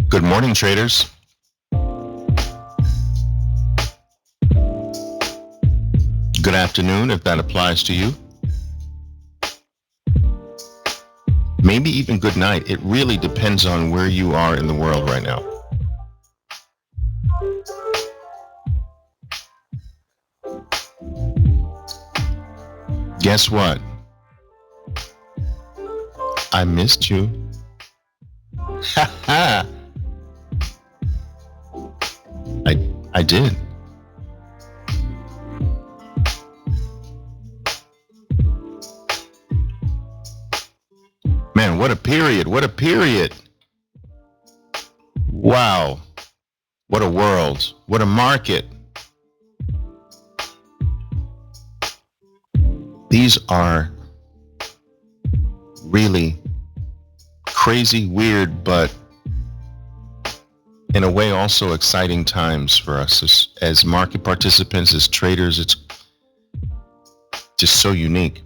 Good morning, traders. Good afternoon, if that applies to you. Maybe even good night. It really depends on where you are in the world right now. Guess what? I missed you. Ha ha! I did. Man, what a period. What a period. Wow. What a world. What a market. These are really crazy, weird, but in a way also exciting times for us as market participants, as traders. It's just so unique.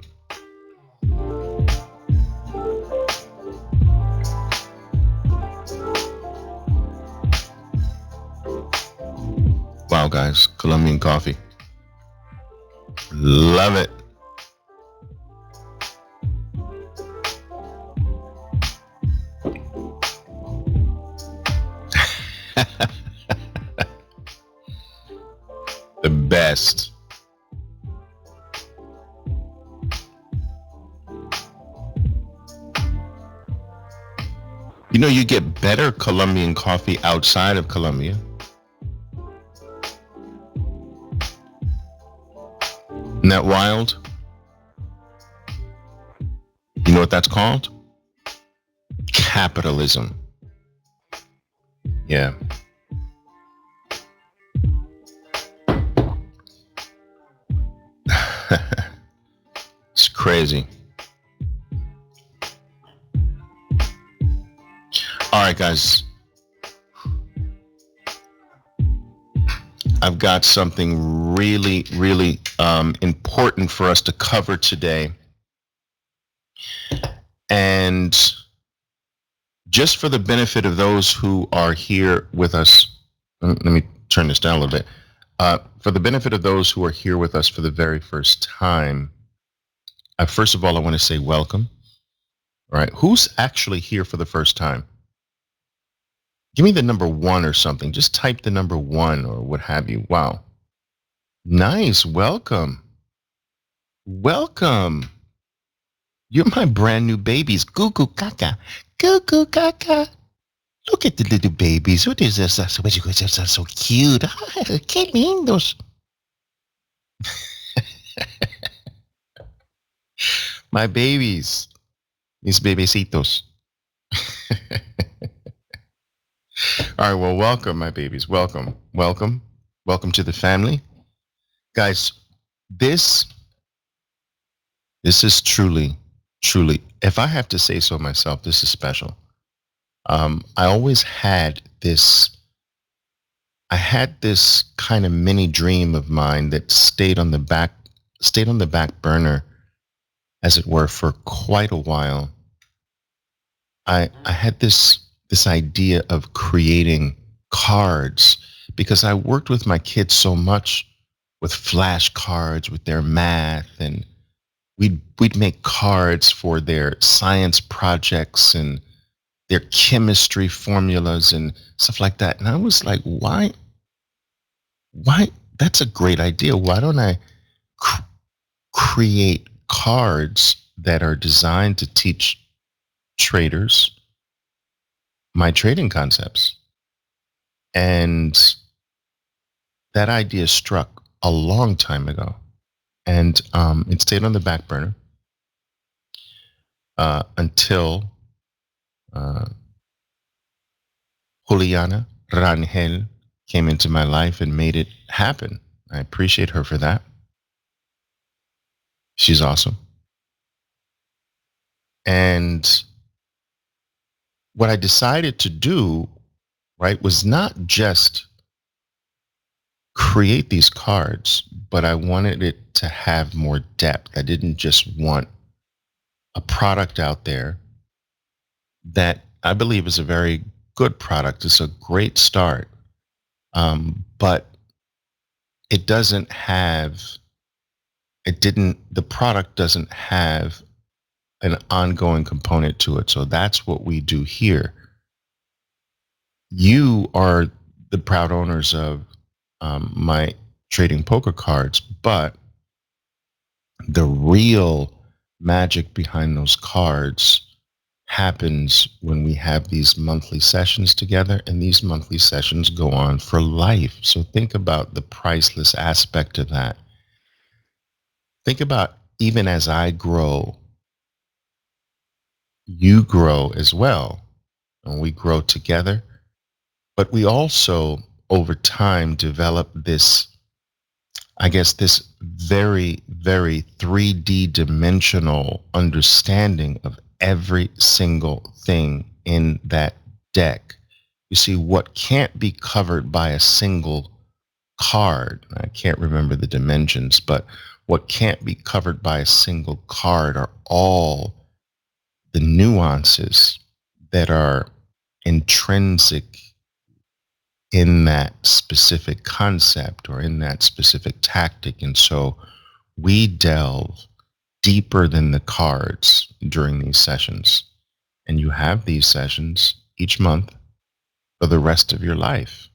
Wow, guys, Colombian coffee. Love it. The best. You know, you get better Colombian coffee outside of Colombia. Isn't that wild? You know what that's called? Capitalism. Yeah. It's crazy. All right, guys. I've got something really, really important for us to cover today. And just for the benefit of those who are here with us, let me turn this down a little bit. For the benefit of those who are here with us for the very first time, first of all, I want to say welcome. All right. Who's actually here for the first time? Give me the number 1 or something. Just type the number 1 or what have you. Wow. Nice. Welcome. Welcome. You're my brand new babies. Goo goo caca. Goo goo caca. Look at the little babies. What is this? What you guys are so cute. Qué lindos. My babies. Mis bebecitos. All right, well, welcome, my babies. Welcome, welcome, welcome to the family. Guys, this is truly, if I have to say so myself, this is special. I always had this, kind of mini dream of mine that stayed on the back burner, as it were, for quite a while. I had this idea of creating cards because I worked with my kids so much with flashcards, with their math, and we'd make cards for their science projects and their chemistry formulas and stuff like that. And I was like, why? That's a great idea. Why don't I create cards that are designed to teach traders my trading concepts? And that idea struck a long time ago, and it stayed on the back burner until Juliana Rangel came into my life and made it happen. I appreciate her for that. She's awesome. And what I decided to do, right, was not just create these cards, but I wanted it to have more depth. I didn't just want a product out there that I believe is a very good product. It's a great start. But it doesn't have, the product doesn't have an ongoing component to it. So that's what we do here. You are the proud owners of my trading poker cards, but the real magic behind those cards happens when we have these monthly sessions together, and these monthly sessions go on for life. So think about the priceless aspect of that. Think about, even as I grow, you grow as well, and we grow together. But we also, over time, develop this, I guess, this very, very 3D dimensional understanding of every single thing in that deck. You see, what can't be covered by a single card, I can't remember the dimensions, but what can't be covered by a single card are all the nuances that are intrinsic in that specific concept or in that specific tactic. And so we delve deeper than the cards during these sessions. And you have these sessions each month for the rest of your life.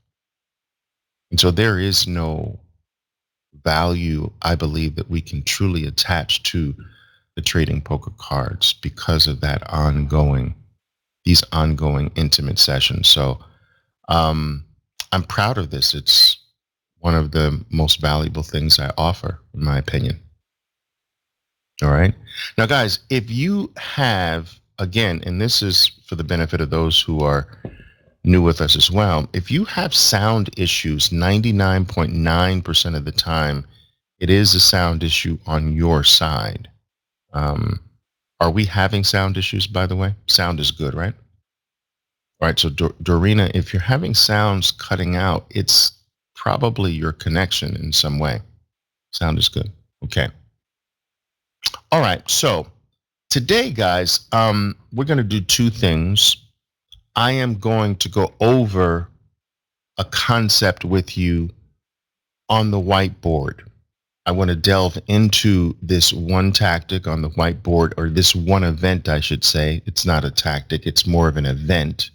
And so there is no value, I believe, that we can truly attach to the trading poker cards because of that these ongoing intimate sessions. So I'm proud of this. It's one of the most valuable things I offer, in my opinion. All right. Now, guys, if you have, again, and this is for the benefit of those who are new with us as well, if you have sound issues, 99.9% of the time, it is a sound issue on your side. Are we having sound issues, by the way? Sound is good, right? All right, so Dorina, if you're having sounds cutting out, it's probably your connection in some way. Sound is good. Okay. All right, so today, guys, we're going to do two things. I am going to go over a concept with you on the whiteboard. I want to delve into this one tactic on the whiteboard, or this one event, I should say. It's not a tactic, it's more of an event.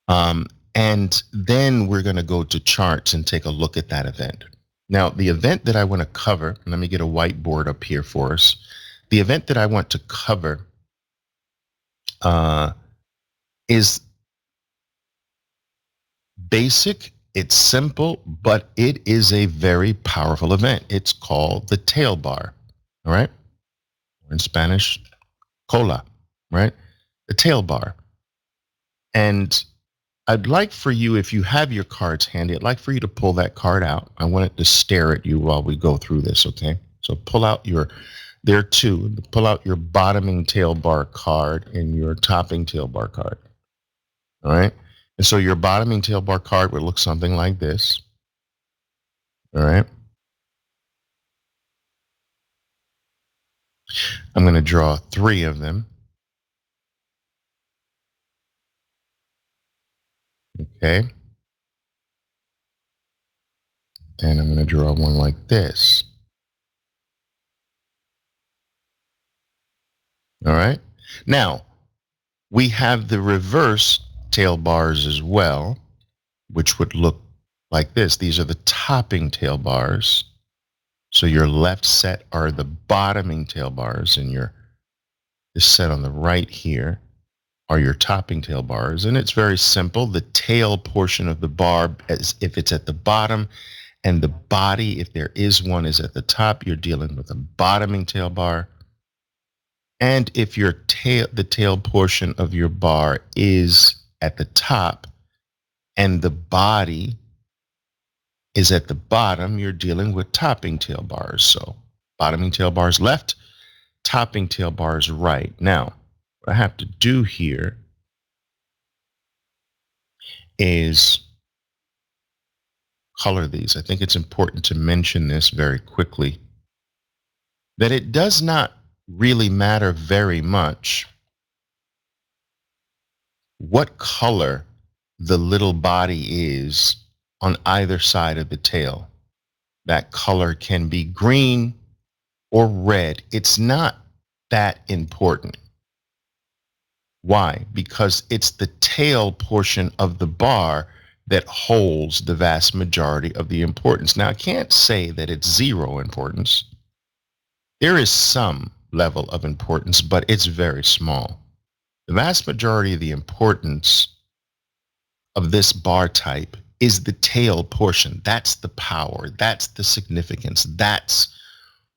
And then we're going to go to charts and take a look at that event. Now, the event that I want to cover, let me get a whiteboard up here for us. The event that I want to cover is basic, it's simple, but it is a very powerful event. It's called the tail bar, all right? Or in Spanish, cola, right? The tail bar. And I'd like for you, if you have your cards handy, I'd like for you to pull that card out. I want it to stare at you while we go through this, okay? So pull out pull out your bottoming tail bar card and your topping tail bar card, all right? And so your bottoming tail bar card would look something like this, all right? I'm going to draw 3 of them, okay? And I'm going to draw one like this. All right. Now, we have the reverse tail bars as well, which would look like this. These are the topping tail bars. So your left set are the bottoming tail bars, and this set on the right here are your topping tail bars. And it's very simple. The tail portion of the bar, as if it's at the bottom, and the body, if there is one, is at the top, you're dealing with a bottoming tail bar. And if the tail portion of your bar is at the top and the body is at the bottom, you're dealing with topping tail bars. So bottoming tail bars left, topping tail bars right. Now, what I have to do here is color these. I think it's important to mention this very quickly, that it does not really matter very much what color the little body is on either side of the tail. That color can be green or red. It's not that important. Why? Because it's the tail portion of the bar that holds the vast majority of the importance. Now, I can't say that it's zero importance. There is some level of importance, but it's very small. The vast majority of the importance of this bar type is the tail portion. That's the power. That's the significance. That's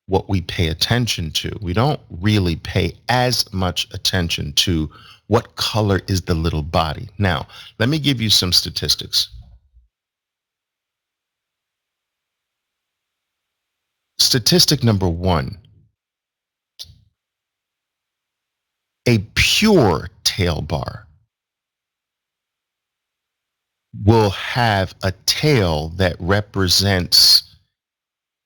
what we pay attention to. We don't really pay as much attention to what color is the little body. Now, let me give you some statistics. Statistic number one, a pure tail bar will have a tail that represents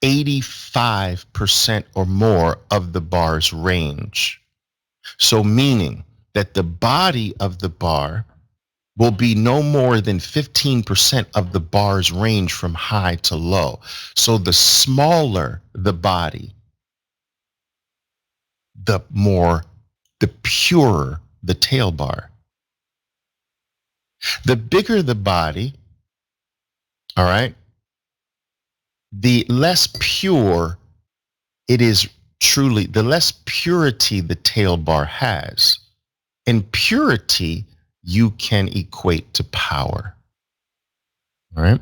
85% or more of the bar's range. So meaning that the body of the bar will be no more than 15% of the bar's range from high to low. So the smaller the body, the purer the tail bar. The bigger the body, all right, the less pure it is truly, the less purity the tail bar has. And purity you can equate to power. All right.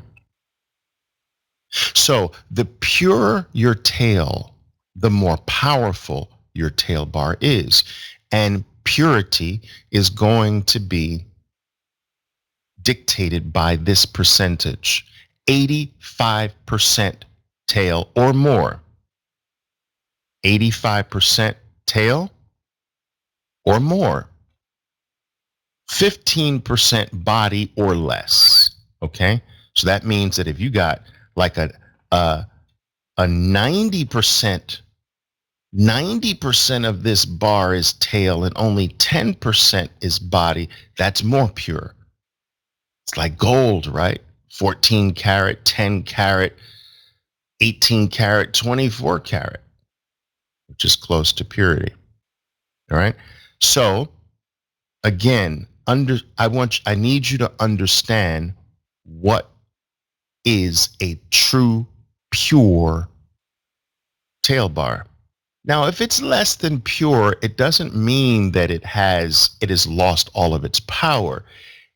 So the purer your tail, the more powerful your tail bar is. And purity is going to be dictated by this percentage, 85% tail or more. 85% tail or more. 15% body or less. Okay. So that means that if you got like a 90% of this bar is tail and only 10% is body, that's more pure. It's like gold, right? 14 karat, 10 karat, 18 karat, 24 karat, which is close to purity. All right. So again, I need you to understand what is a true pure tail bar. Now, if it's less than pure, it doesn't mean that it has lost all of its power.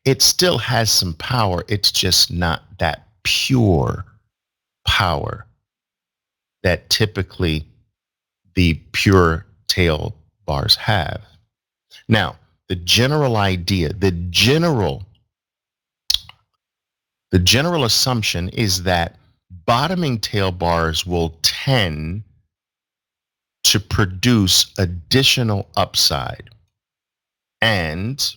It still has some power. It's just not that pure power that typically the pure tail bars have. Now, the general idea, the general assumption is that bottoming tail bars will tend to produce additional upside, and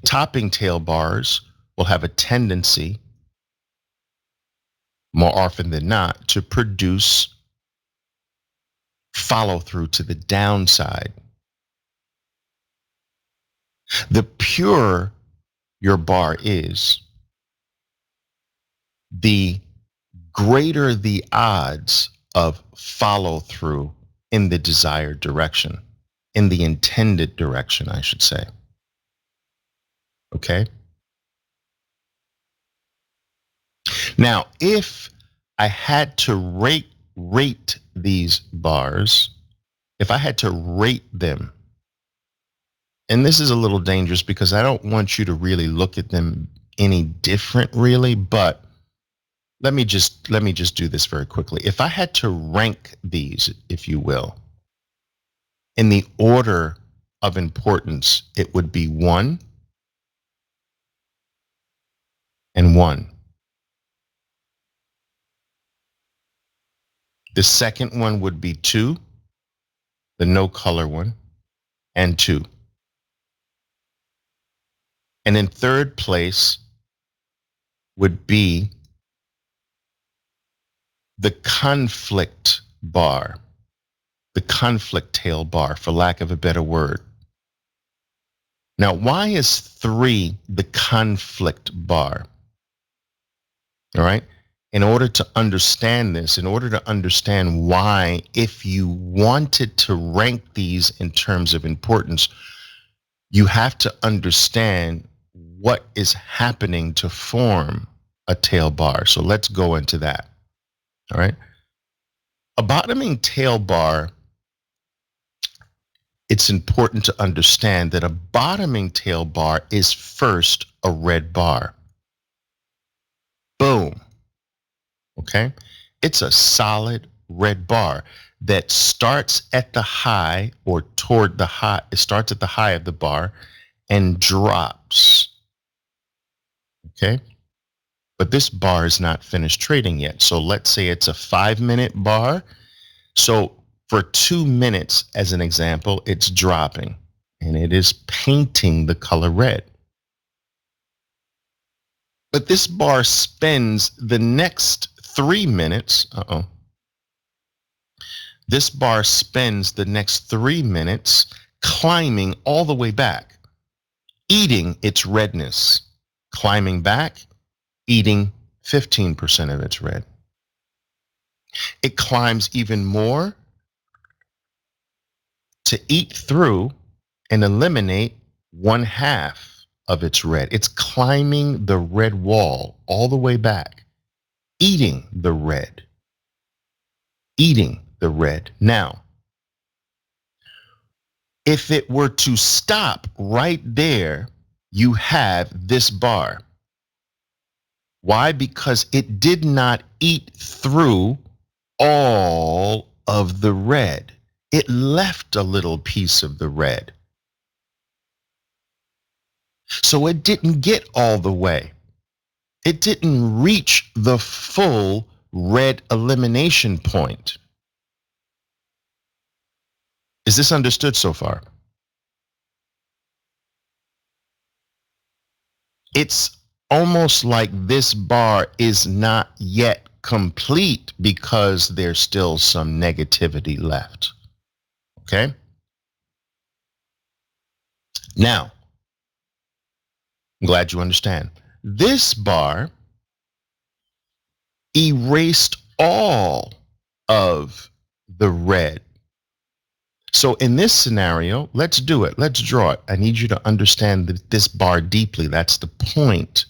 topping tail bars will have a tendency, more often than not, to produce follow through to the downside. The purer your bar is, the greater the odds of follow through in the desired direction, in the intended direction, I should say. Okay. Now, if I had to rate these bars, if I had to rate them, and this is a little dangerous because I don't want you to really look at them any different, really, but let me just do this very quickly. If I had to rank these, if you will, in the order of importance, it would be 1 and 1. The second one would be 2, the no color one, and 2. And in third place would be the conflict bar, the conflict tail bar, for lack of a better word. Now, why is 3 the conflict bar? All right. In order to understand this, in order to understand why, if you wanted to rank these in terms of importance, you have to understand what is happening to form a tail bar. So let's go into that. All right. A bottoming tail bar, it's important to understand that a bottoming tail bar is first a red bar. Boom. Okay. It's a solid red bar that starts at the high or toward the high. It starts at the high of the bar and drops. Okay. But this bar is not finished trading yet. So let's say it's a 5-minute bar. So for 2 minutes, as an example, it's dropping and it is painting the color red. But this bar spends the next 3 minutes. This bar spends the next 3 minutes climbing all the way back, eating its redness, climbing back, eating 15% of its red. It climbs even more to eat through and eliminate 1/2 of its red. It's climbing the red wall all the way back, eating the red, eating the red. Now, if it were to stop right there, you have this bar. Why? Because it did not eat through all of the red. It left a little piece of the red. So it didn't get all the way. It didn't reach the full red elimination point. Is this understood so far? It's almost like this bar is not yet complete because there's still some negativity left. Okay? Now, I'm glad you understand. This bar erased all of the red. So in this scenario, let's do it. Let's draw it. I need you to understand this bar deeply. That's the point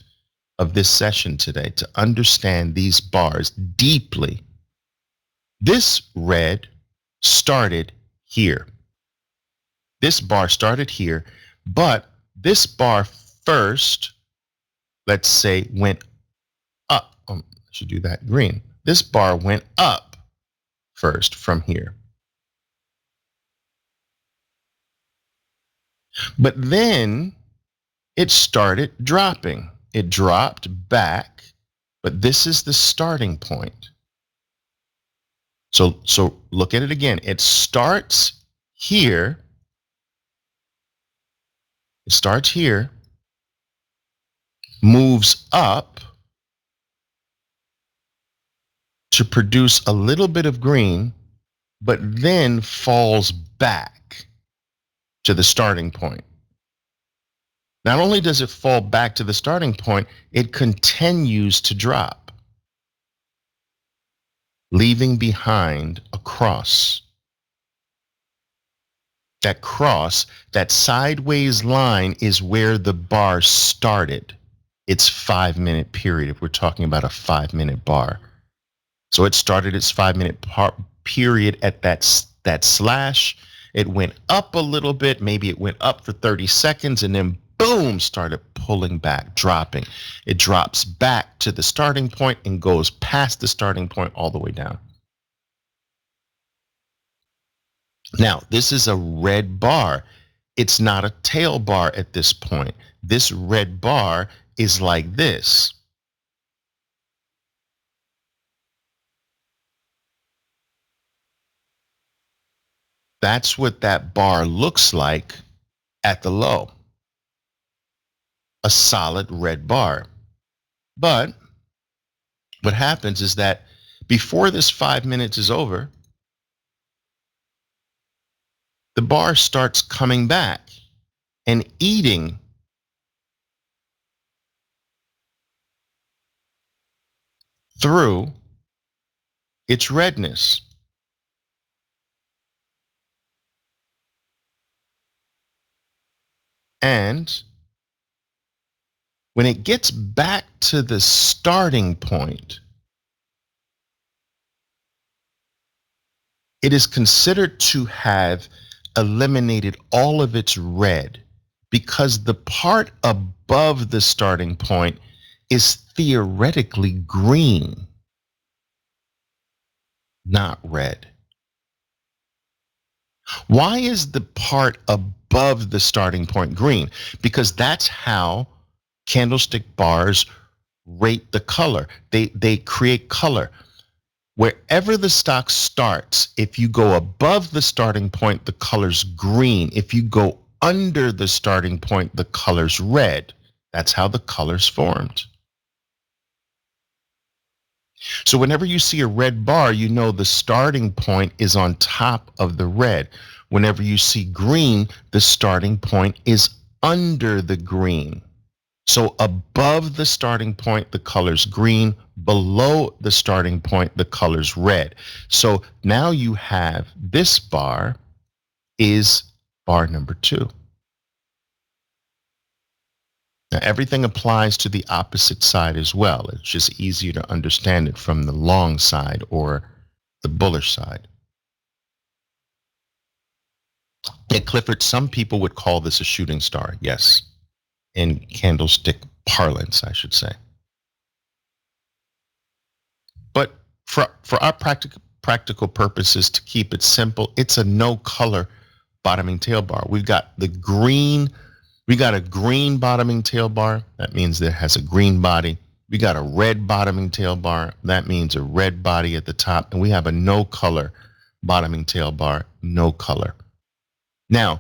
of this session today, to understand these bars deeply. This red started here. This bar started here, but this bar first, let's say, went up. I should do that green. This bar went up first from here. But then it started dropping. It dropped back, but this is the starting point. So look at it again. It starts here. It starts here, moves up to produce a little bit of green, but then falls back to the starting point. Not only does it fall back to the starting point, it continues to drop, leaving behind a cross. That cross, that sideways line, is where the bar started its 5-minute period, if we're talking about a 5-minute bar. So it started its 5-minute period at that slash. It went up a little bit. Maybe it went up for 30 seconds and then boom, started pulling back, dropping. It drops back to the starting point and goes past the starting point all the way down. Now, this is a red bar. It's not a tail bar at this point. This red bar is like this. That's what that bar looks like at the low. A solid red bar. But what happens is that before this 5 minutes is over, the bar starts coming back and eating through its redness. And when it gets back to the starting point, it is considered to have eliminated all of its red because the part above the starting point is theoretically green, not red. Why is the part above the starting point green? Because that's how candlestick bars rate the color. They create color. Wherever the stock starts, if you go above the starting point, the color's green. If you go under the starting point, the color's red. That's how the color's formed. So whenever you see a red bar, you know the starting point is on top of the red. Whenever you see green, the starting point is under the green. So above the starting point, the color's green. Below the starting point, the color's red. So now you have this bar is bar number 2. Now everything applies to the opposite side as well. It's just easier to understand it from the long side or the bullish side. At Clifford, some people would call this a shooting star. Yes. In candlestick parlance, I should say. But for our practical purposes, to keep it simple, it's a no color bottoming tail bar. We got a green bottoming tail bar. That means it has a green body. We got a red bottoming tail bar. That means a red body at the top. And we have a no color bottoming tail bar, no color. Now,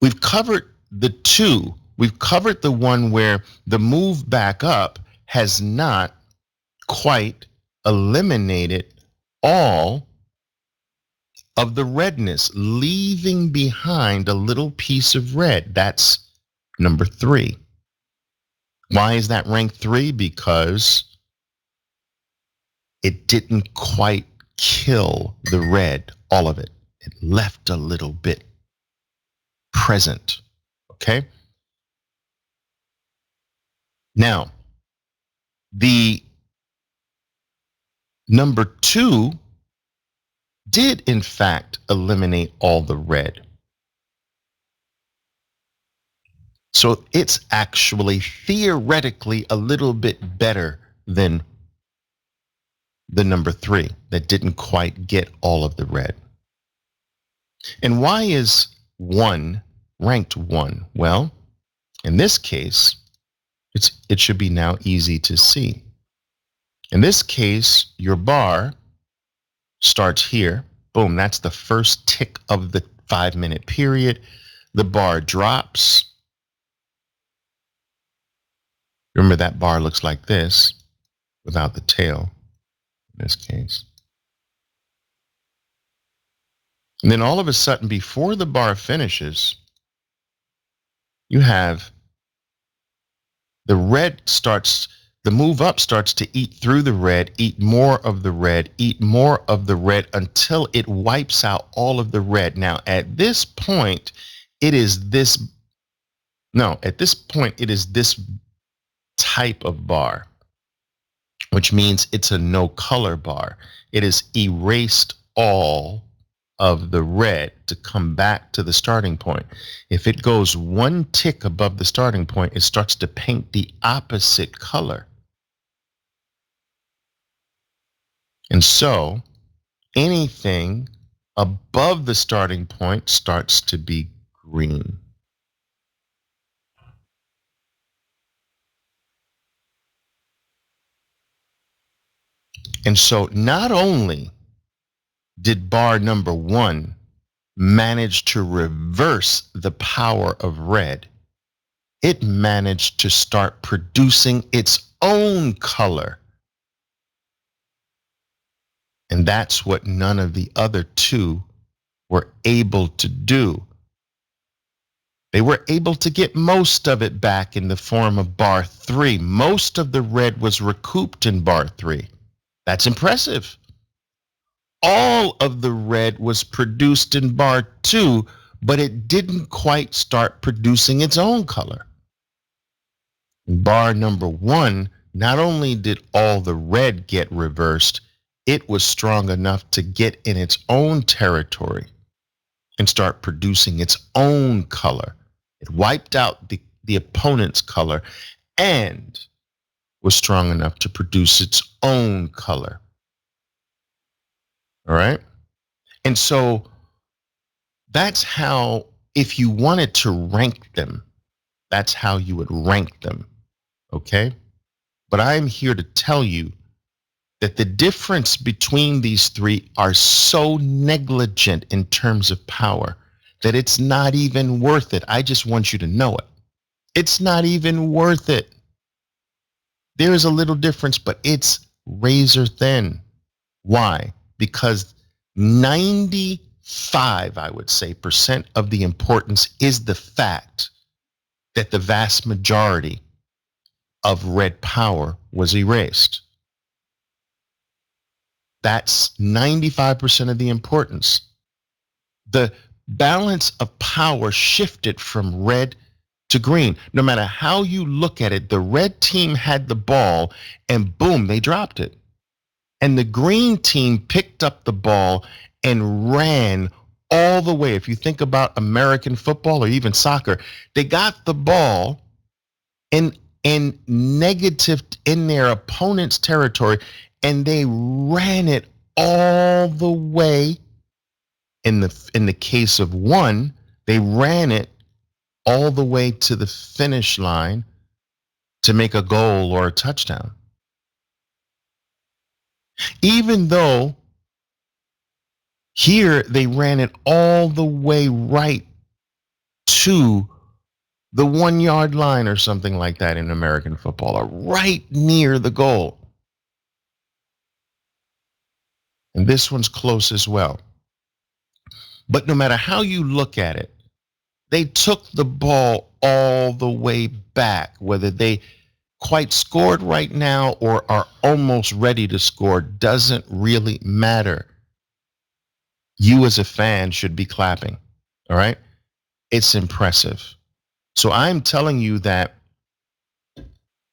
we've covered the two. We've covered the one where the move back up has not quite eliminated all of the redness, leaving behind a little piece of red. That's number 3. Why is that ranked 3? Because it didn't quite kill the red, all of it. It left a little bit present, okay? Now, the number 2 did in fact eliminate all the red. So it's actually theoretically a little bit better than the number 3 that didn't quite get all of the red. And why is 1 ranked 1? Well, in this case, it should be now easy to see. In this case, your bar starts here. Boom, that's the first tick of the 5-minute period. The bar drops. Remember, that bar looks like this without the tail in this case. And then all of a sudden, before the bar finishes, you have the red starts, the move up starts to eat through the red, eat more of the red, eat more of the red until it wipes out all of the red. Now, at this point, it is this type of bar, which means it's a no color bar. It has erased all of the red to come back to the starting point. If it goes 1 tick above the starting point, it starts to paint the opposite color. And so anything above the starting point starts to be green. And so not only did bar number 1 manage to reverse the power of red, it managed to start producing its own color. And that's what none of the other 2 were able to do. They were able to get most of it back in the form of bar 3. Most of the red was recouped in bar 3. That's impressive. All of the red was produced in bar 2, but it didn't quite start producing its own color. Bar number 1, not only did all the red get reversed, it was strong enough to get in its own territory and start producing its own color. It wiped out the opponent's color and was strong enough to produce its own color. All right? And so that's how, if you wanted to rank them, that's how you would rank them. Okay? But I'm here to tell you that the difference between these three are so negligent in terms of power that it's not even worth it. I just want you to know it. It's not even worth it. There is a little difference, but it's razor thin. Why? Because 95, I would say, percent of the importance is the fact that the vast majority of red power was erased. That's 95% of the importance. The balance of power shifted from red to green. No matter how you look at it, the red team had the ball and boom, they dropped it. And the green team picked up the ball and ran all the way. If you think about American football or even soccer, they got the ball in negative in their opponent's territory and they ran it all the way. In the case of one, they ran it all the way to the finish line to make a goal or a touchdown. Even though here they ran it all the way right to the 1 yard line or something like that in American football, or right near the goal. And this one's close as well. But no matter how you look at it, they took the ball all the way back, whether they quite scored right now or are almost ready to score doesn't really matter. You as a fan should be clapping, all right? It's impressive. So I'm telling you that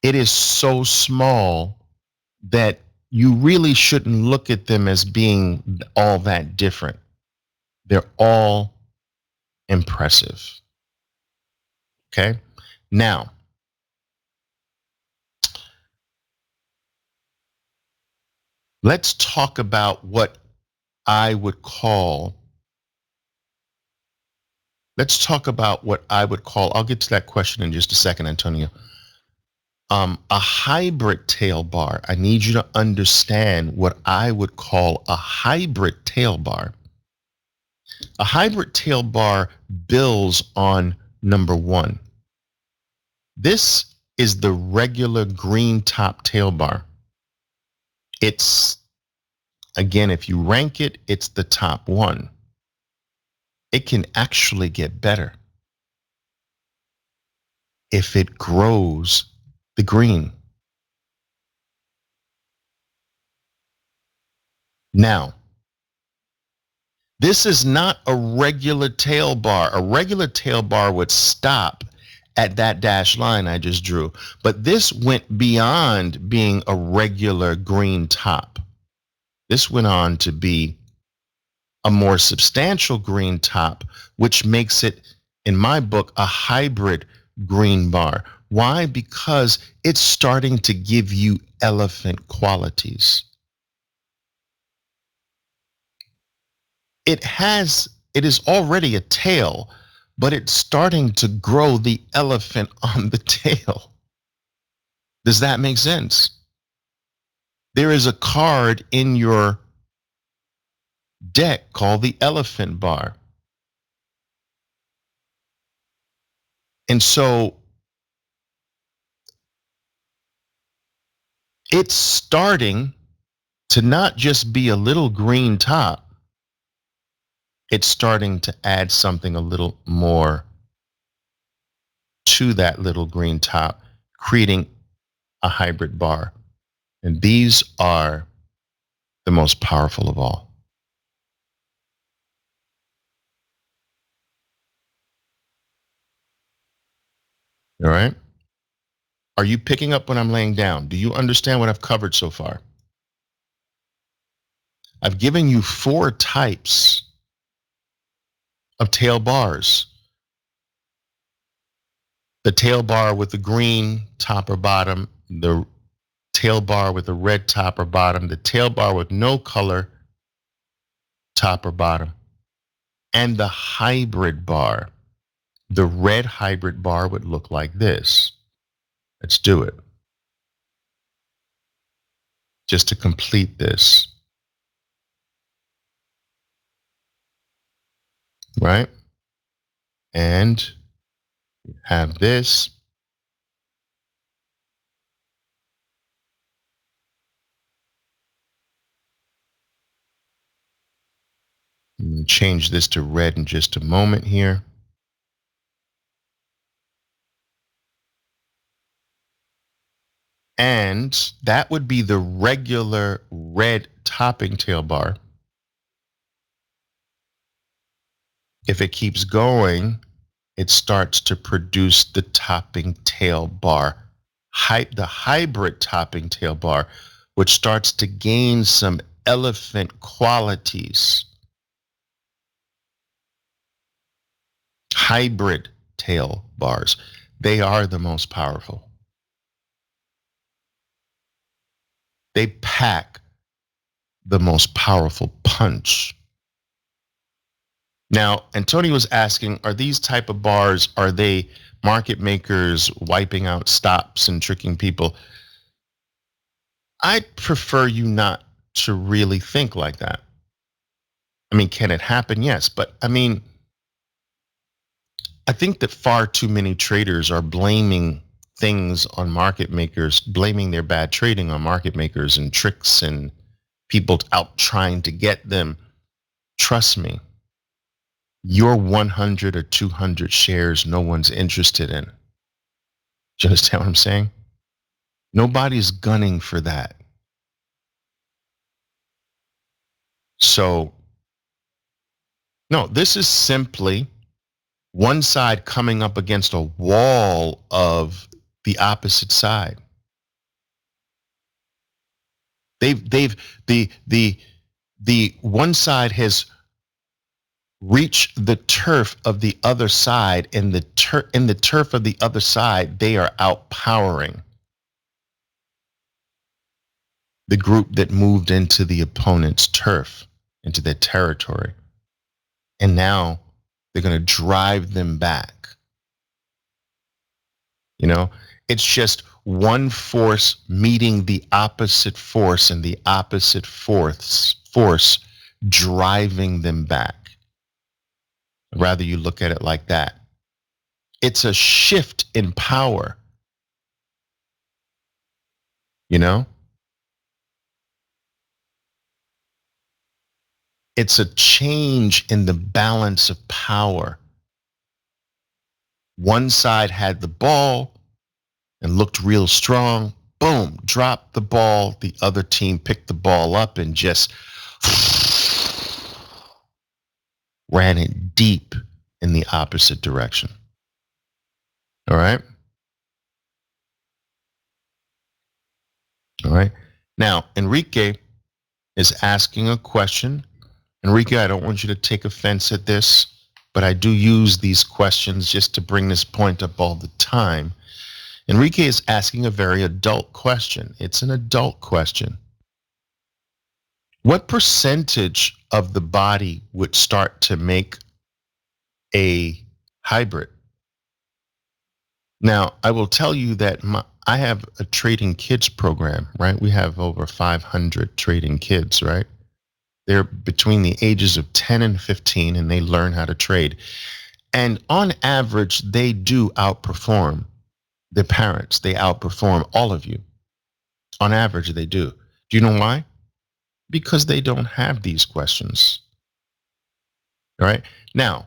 it is so small that you really shouldn't look at them as being all that different. They're all impressive. Okay? Now, let's talk about what I would call, I'll get to that question in just a second, Antonio. A hybrid tail bar. I need you to understand what I would call a hybrid tail bar. A hybrid tail bar builds on number 1. This is the regular green top tail bar. It's, again, if you rank it, it's the top 1. It can actually get better if it grows the green. Now, this is not a regular tail bar. A regular tail bar would stop at that dashed line I just drew. But this went beyond being a regular green top. This went on to be a more substantial green top, which makes it, in my book, a hybrid green bar. Why? Because it's starting to give you elephant qualities. It is already a tail, but it's starting to grow the elephant on the tail. Does that make sense? There is a card in your deck called the elephant bar. And so it's starting to not just be a little green top. it's starting to add something a little more to that little green top, creating a hybrid bar. And these are the most powerful of all. All right. Are you picking up what I'm laying down? Do you understand what I've covered so far? I've given you 4 types of tail bars. The tail bar with the green top or bottom, the tail bar with the red top or bottom, the tail bar with no color top or bottom, and the hybrid bar. The red hybrid bar would look like this. Let's do it. Just to complete this, right? And have this. Change this to red in just a moment here. And that would be the regular red topping tail bar. If it keeps going, it starts to produce the topping tail bar, the hybrid topping tail bar, which starts to gain some elephant qualities. Hybrid tail bars, they are the most powerful. They pack the most powerful punch. Now, Antonio was asking, are these type of bars, are they market makers wiping out stops and tricking people? I prefer you not to really think like that. I mean, can it happen? Yes. But I mean, I think that far too many traders are blaming things on market makers, blaming their bad trading on market makers and tricks and people out trying to get them. Trust me, your 100 or 200 shares no one's interested in. Do you understand what I'm saying? Nobody's gunning for that. So, no, this is simply one side coming up against a wall of the opposite side. The one side has reached the turf of the other side, and in the turf of the other side, they are outpowering the group that moved into the opponent's turf, into their territory. And now they're going to drive them back. You know, it's just one force meeting the opposite force, and the opposite force driving them back. Rather, you look at it like that. It's a shift in power. You know? It's a change in the balance of power. One side had the ball and looked real strong. Boom, dropped the ball. The other team picked the ball up and just ran it deep in the opposite direction. All right? All right. Now, Enrique is asking a question. Enrique, I don't want you to take offense at this, but I do use these questions just to bring this point up all the time. Enrique is asking a very adult question. It's an adult question. What percentage of the body would start to make a hybrid? Now, I will tell you that I have a trading kids program, right? We have over 500 trading kids, right? They're between the ages of 10 and 15, and they learn how to trade. And on average, they do outperform their parents. They outperform all of you. On average, they do. Do you know why? Because they don't have these questions. All right. Now,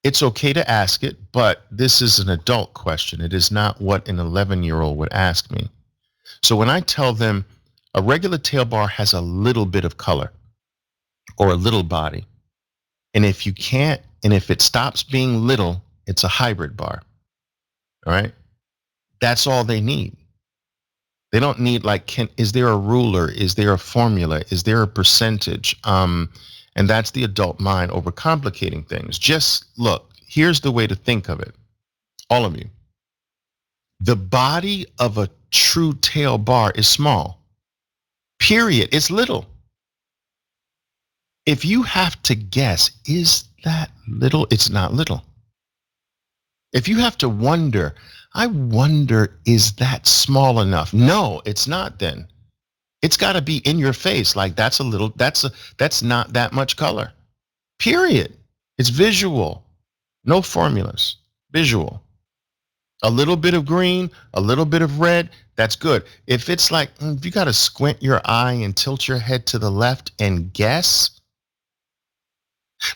it's okay to ask it, but this is an adult question. It is not what an 11-year-old would ask me. So when I tell them a regular tail bar has a little bit of color or a little body, and if it stops being little, it's a hybrid bar. All right. That's all they need. They don't need is there a ruler? Is there a formula? Is there a percentage? And that's the adult mind overcomplicating things. Just look, here's the way to think of it. All of you. The body of a true tail bar is small. Period. It's little. If you have to guess, is that little? It's not little. If you have to wonder, I wonder, is that small enough? No, it's not then. It's got to be in your face. Like that's not that much color. Period. It's visual. No formulas. Visual. A little bit of green, a little bit of red, that's good. If it's like, if you got to squint your eye and tilt your head to the left and guess,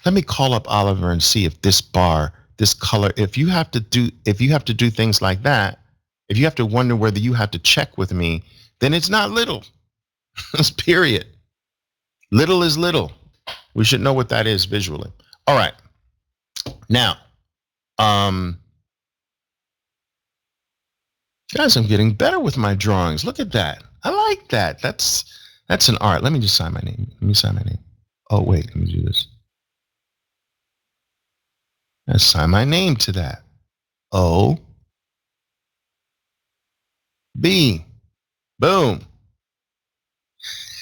let me call up Oliver and see if this bar, this color, if you have to do things like that, if you have to wonder whether you have to check with me, then it's not little. It's period. Little is little. We should know what that is visually. All right. Now, guys, I'm getting better with my drawings. Look at that. I like that. That's an art. Let me just sign my name. Let me sign my name. Oh, wait, let me do this. Let's sign my name to that. O B. Boom.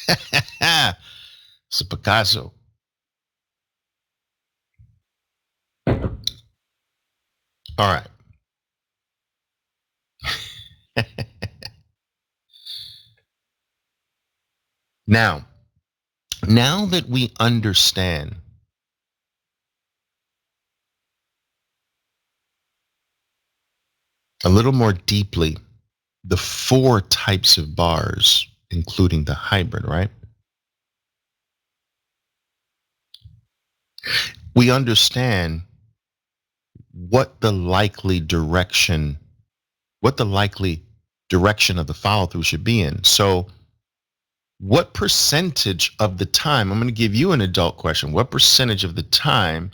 It's a Picasso. All right. Now that we understand a little more deeply the 4 types of bars, including the hybrid, right? We understand what the likely direction of the follow through should be in. So what percentage of the time, I'm going to give you an adult question, what percentage of the time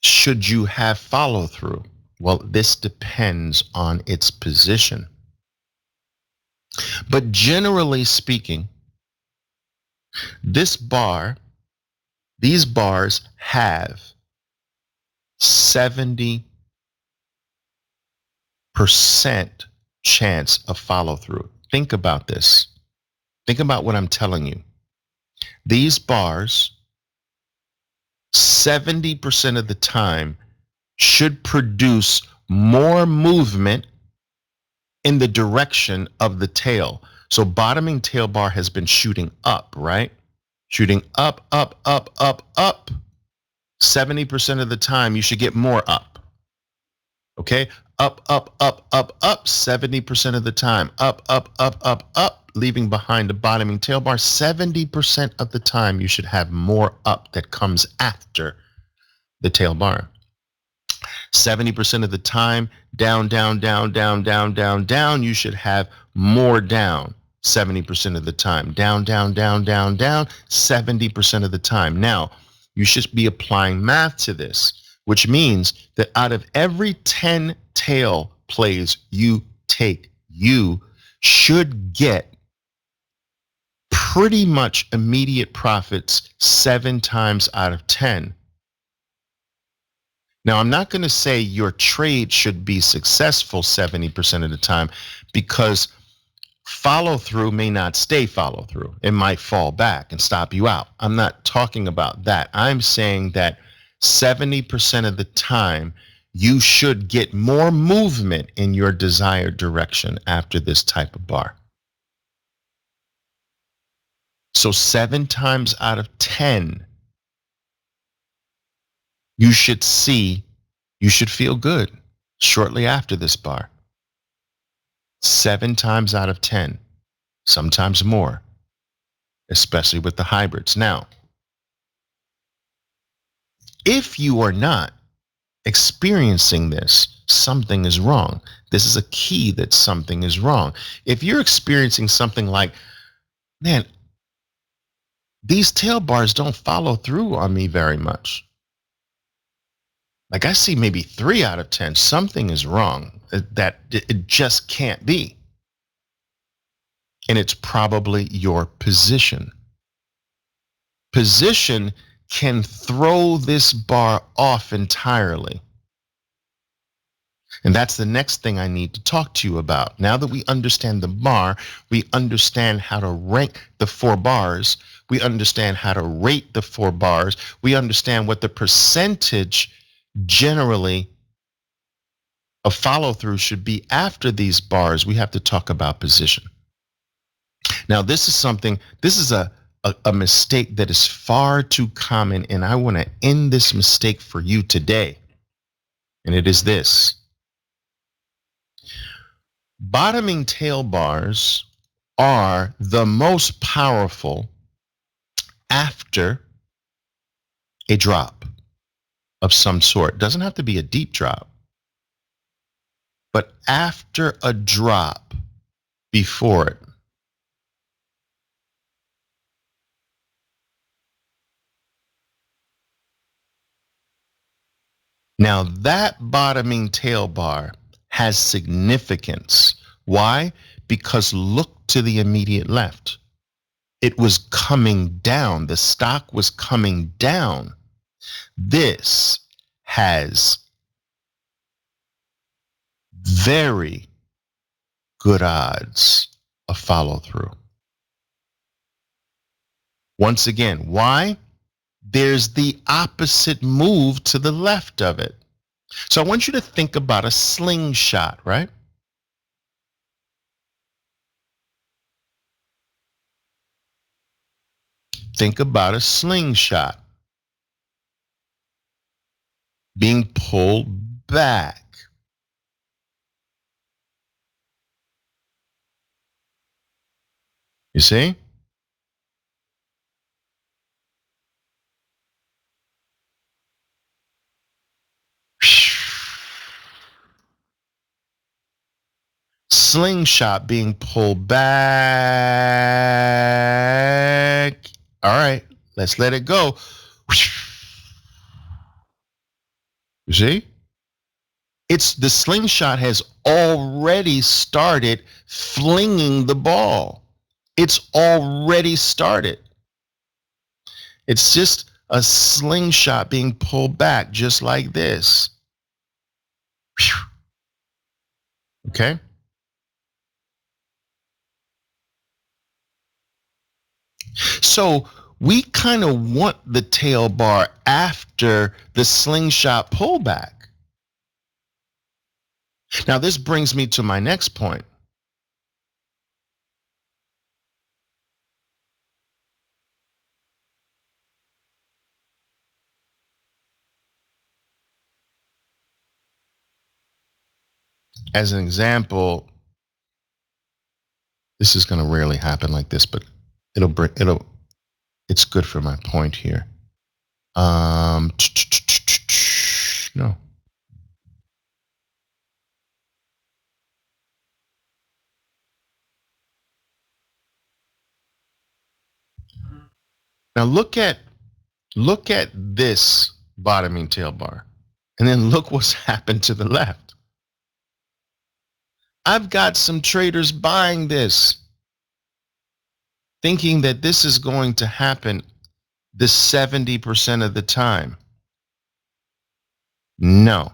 should you have follow through? Well, this depends on its position. But generally speaking, these bars have 70% chance of follow through. Think about this. Think about what I'm telling you. These bars, 70% of the time, should produce more movement in the direction of the tail. So bottoming tail bar has been shooting up, right? Shooting up, up, up, up, up. 70% of the time, you should get more up. Okay? Up, up, up, up, up. 70% of the time. Up, up, up, up, up. Leaving behind the bottoming tail bar. 70% of the time, you should have more up that comes after the tail bar. 70% of the time, down, down, down, down, down, down, down, you should have more down. 70% of the time, down, down, down, down, down, 70% of the time. Now, you should be applying math to this, which means that out of every 10 tail plays you take, you should get pretty much immediate profits 7 times out of 10. Now, I'm not going to say your trade should be successful 70% of the time, because follow through may not stay follow through. It might fall back and stop you out. I'm not talking about that. I'm saying that 70% of the time, you should get more movement in your desired direction after this type of bar. So 7 times out of 10, you should feel good shortly after this bar. 7 times out of 10, sometimes more, especially with the hybrids. Now, If you are not experiencing this, something is wrong. This is a key that something is wrong. If you're experiencing something like, man, these tail bars don't follow through on me very much. Like I see maybe 3 out of 10, something is wrong. That it just can't be. And it's probably your position. Position can throw this bar off entirely. And that's the next thing I need to talk to you about. Now that we understand the bar, we understand how to rank the 4 bars. We understand how to rate the 4 bars. We understand what the percentage generally of follow through should be after these bars. We have to talk about position. Now, this is a mistake that is far too common, and I want to end this mistake for you today. And it is this. Bottoming tail bars are the most powerful after a drop of some sort. Doesn't have to be a deep drop, but after a drop before it. Now that bottoming tail bar has significance. Why? Because look to the immediate left. It was coming down. The stock was coming down. This has very good odds of follow through. Once again, why? There's the opposite move to the left of it. So I want you to think about a slingshot, right? Think about a slingshot being pulled back. You see? Slingshot being pulled back. All right, let's let it go. You see? It's the slingshot has already started flinging the ball. It's already started. It's just a slingshot being pulled back just like this. Okay? So we kind of want the tail bar after the slingshot pullback. Now, this brings me to my next point. As an example, this is going to rarely happen like this, but it's good for my point here. No. Now look at this bottoming tail bar, and then look what's happened to the left. I've got some traders buying this, thinking that this is going to happen the 70% of the time. No.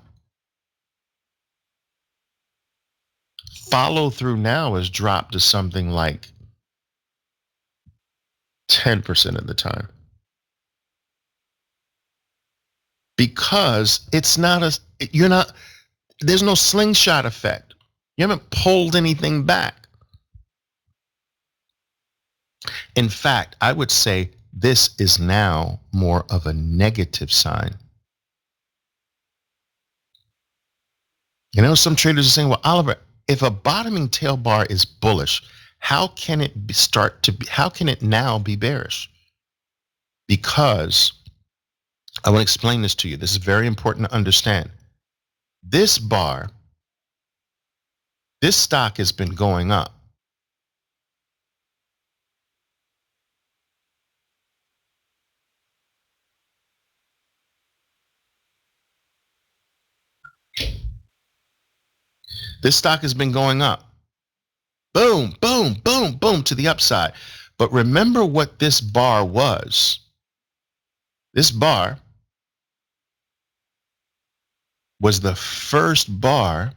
Follow through now has dropped to something like 10% of the time. Because there's no slingshot effect. You haven't pulled anything back. In fact, I would say this is now more of a negative sign. You know, some traders are saying, well, Oliver, if a bottoming tail bar is bullish, how can it now be bearish? Because I want to explain this to you. This is very important to understand. This bar, this stock has been going up. This stock has been going up. Boom, boom, boom, boom to the upside. But remember what this bar was. This bar was the first bar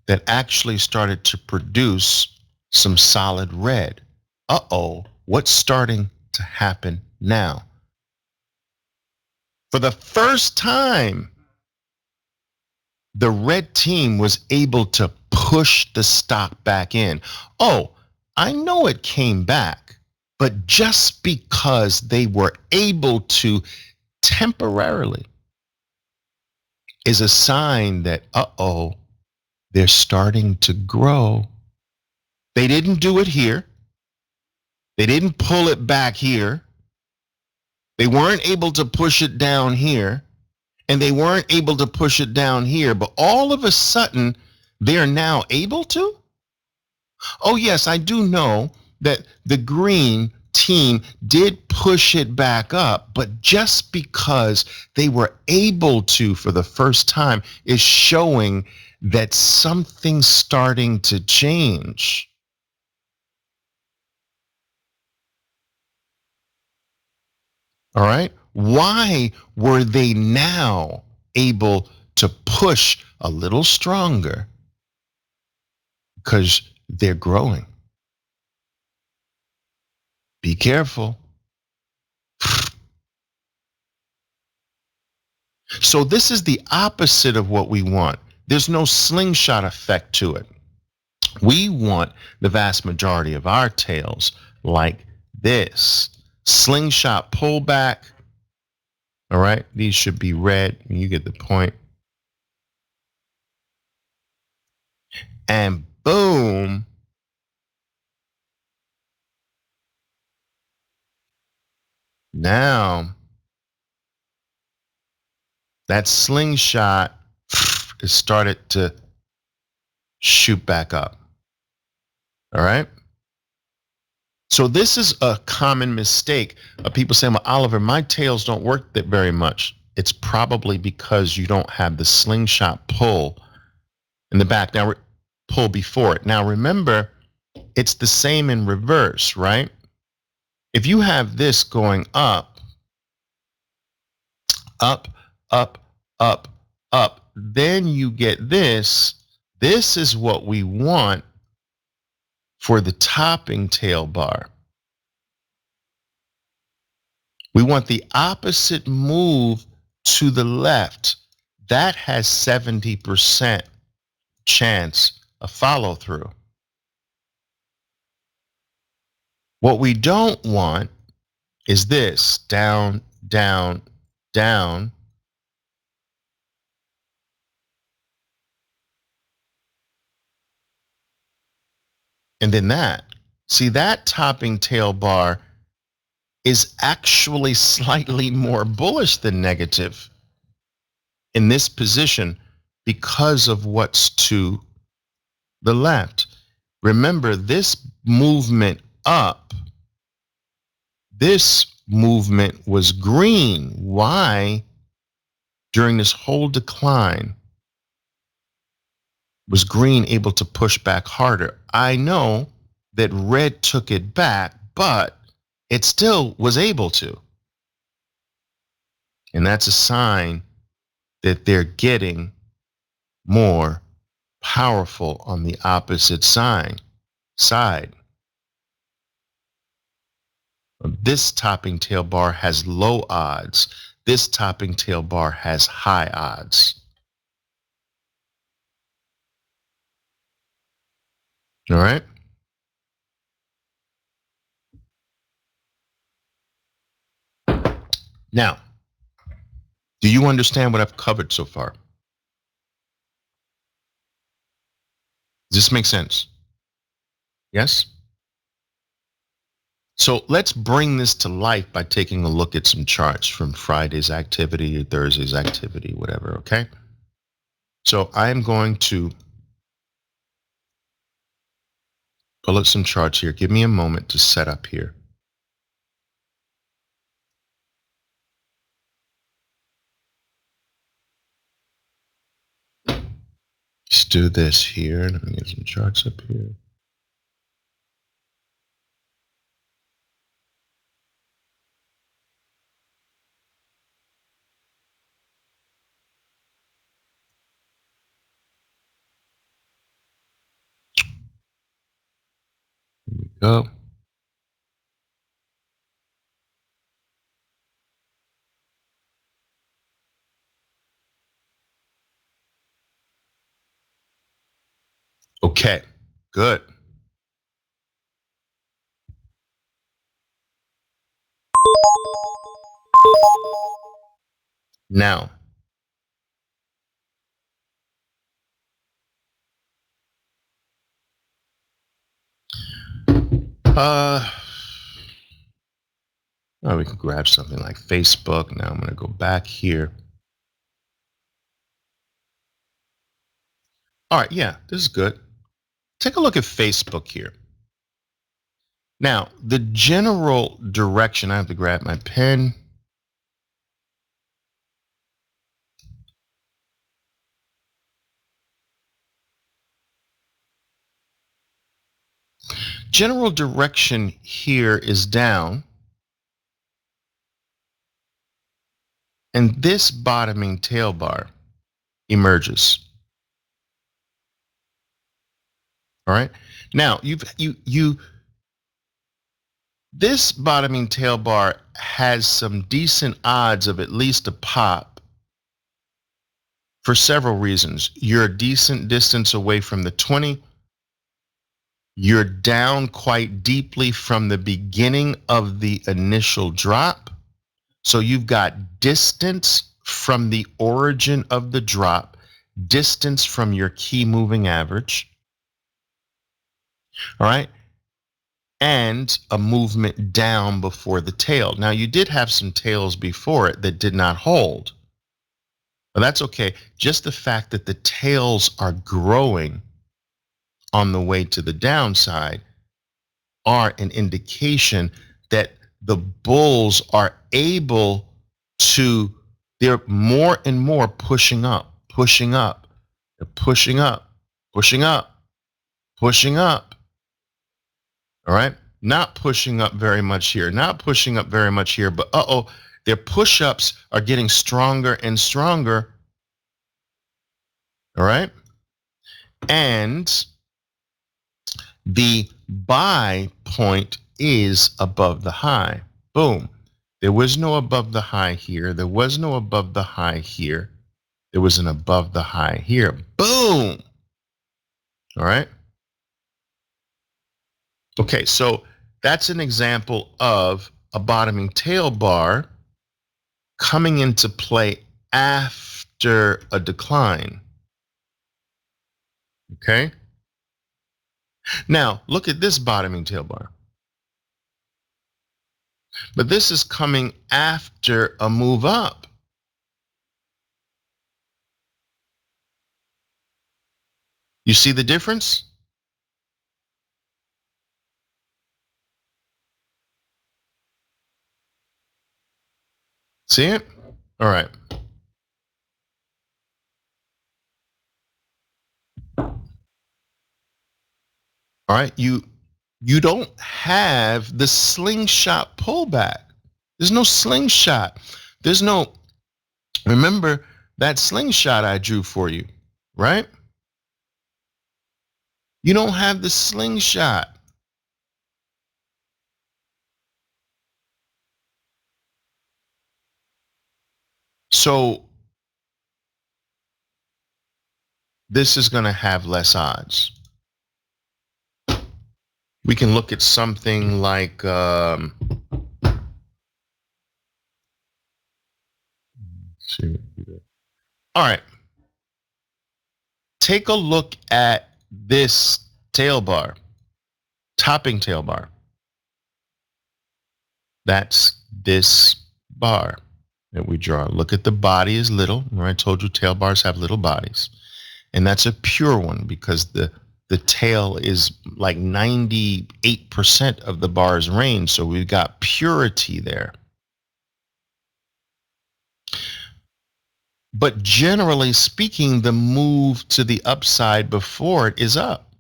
that actually started to produce some solid red. Uh-oh, what's starting to happen now? For the first time, the red team was able to push the stock back in. Oh, I know it came back, but just because they were able to temporarily is a sign that, uh-oh, they're starting to grow. They didn't do it here. They didn't pull it back here. They weren't able to push it down here. And they weren't able to push it down here. But all of a sudden, they're now able to? Oh, yes, I do know that the green team did push it back up, but just because they were able to for the first time is showing that something's starting to change. All right. Why were they now able to push a little stronger? Because they're growing. Be careful. So this is the opposite of what we want. There's no slingshot effect to it. We want the vast majority of our tails like this. Slingshot pullback. All right. These should be red. You get the point. And boom. Now that slingshot has started to shoot back up. All right. So this is a common mistake of people saying, well, Oliver, my tails don't work that very much. It's probably because you don't have the slingshot pull in the back. Now, pull before it. Now, remember, it's the same in reverse, right? If you have this going up, up, up, up, up, then you get this. This is what we want for the topping tail bar. We want the opposite move to the left. That has 70% chance of follow through. What we don't want is this down, down, down. And then that. See, that topping tail bar is actually slightly more bullish than negative in this position because of what's to the left. Remember, this movement up, this movement was green. Why? During this whole decline, was green able to push back harder? I know that red took it back, but it still was able to. And that's a sign that they're getting more powerful on the opposite side. This topping tail bar has low odds. This topping tail bar has high odds. All right. Now, do you understand what I've covered so far? Does this make sense? Yes? So let's bring this to life by taking a look at some charts from Friday's activity or Thursday's activity, whatever, okay? So I am going to pull up some charts here. Give me a moment to set up here. Let's do this here. Let me get some charts up here. Here we go. Okay, good. Now, uh, oh, we can grab something like Facebook. Now I'm going to go back here. All right, yeah, this is good. Take a look at Facebook here. Now, the general direction, I have to grab my pen. General direction here is down. And this bottoming tail bar emerges. All right. Now, this bottoming tail bar has some decent odds of at least a pop for several reasons. You're a decent distance away from the 20. You're down quite deeply from the beginning of the initial drop. So you've got distance from the origin of the drop, distance from your key moving average. All right. And a movement down before the tail. Now, you did have some tails before it that did not hold. But that's okay. Just the fact that the tails are growing on the way to the downside are an indication that the bulls are able to, they're more and more pushing up, pushing up, they're pushing up, pushing up, pushing up. All right. Not pushing up very much here, not pushing up very much here, but their push-ups are getting stronger and stronger. All right. And the buy point is above the high. Boom. There was no above the high here. There was no above the high here. There was an above the high here. Boom. All right. Okay, so that's an example of a bottoming tail bar coming into play after a decline. Okay. Now, look at this bottoming tail bar. But this is coming after a move up. You see the difference? See it? All right. All right. You don't have the slingshot pullback. There's no slingshot. There's no, remember that slingshot I drew for you, right? You don't have the slingshot. So this is going to have less odds. We can look at something like, all right. Take a look at this tail bar, topping tail bar. That's this bar that we draw. Look at the body is little. Remember I told you tail bars have little bodies. And that's a pure one because the tail is like 98% of the bar's range. So we've got purity there. But generally speaking, the move to the upside before it is up.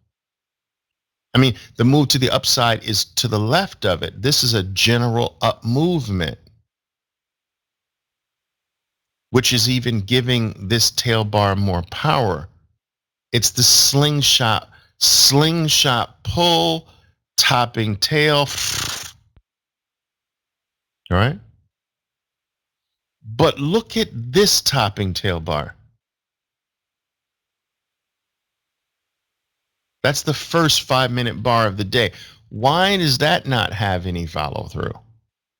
I mean, the move to the upside is to the left of it. This is a general up movement, which is even giving this tail bar more power. It's the slingshot pull, topping tail. All right. But look at this topping tail bar. That's the first 5-minute bar of the day. Why does that not have any follow through?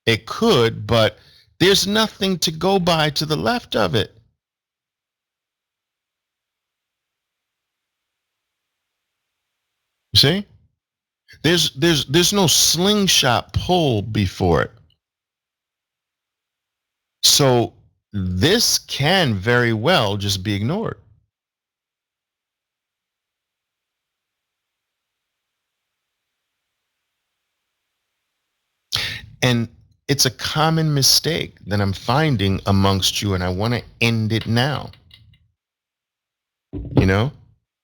It could, but there's nothing to go by to the left of it. You see? There's no slingshot pull before it. So this can very well just be ignored. And it's a common mistake that I'm finding amongst you, and I want to end it now. You know,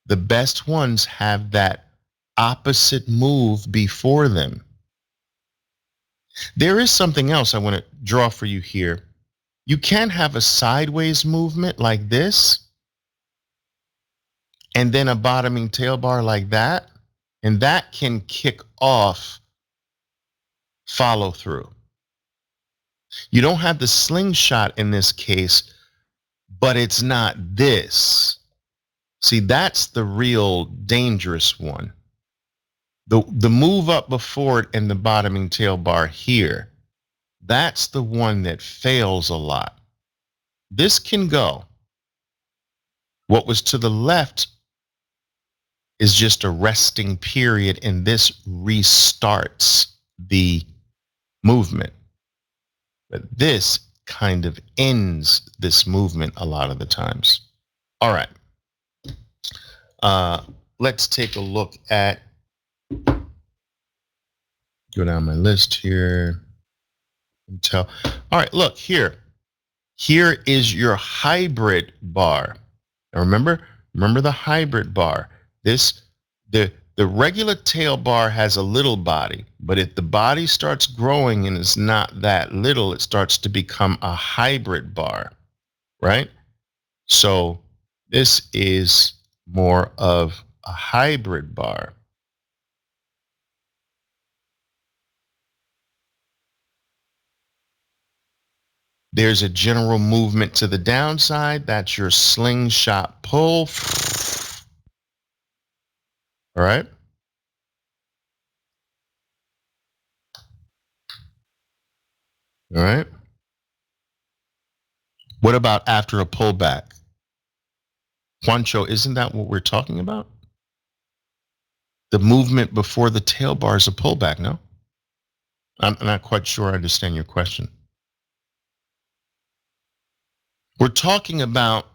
the best ones have that opposite move before them. There is something else I want to draw for you here. You can have a sideways movement like this, and then a bottoming tail bar like that, and that can kick off follow through. You don't have the slingshot in this case, but it's not this. See, that's the real dangerous one. The move up before it and the bottoming tail bar here, that's the one that fails a lot. This can go. What was to the left is just a resting period, and this restarts the movement. But this kind of ends this movement a lot of the times. All right. Let's take a look at, go down my list here and tell. All right, look here. Here is your hybrid bar. Now remember the hybrid bar. The regular tail bar has a little body, but if the body starts growing and it's not that little, it starts to become a hybrid bar, right? So this is more of a hybrid bar. There's a general movement to the downside. That's your slingshot pull. All right. All right. What about after a pullback? Juancho, isn't that what we're talking about? The movement before the tail bar is a pullback, no? I'm not quite sure I understand your question. We're talking about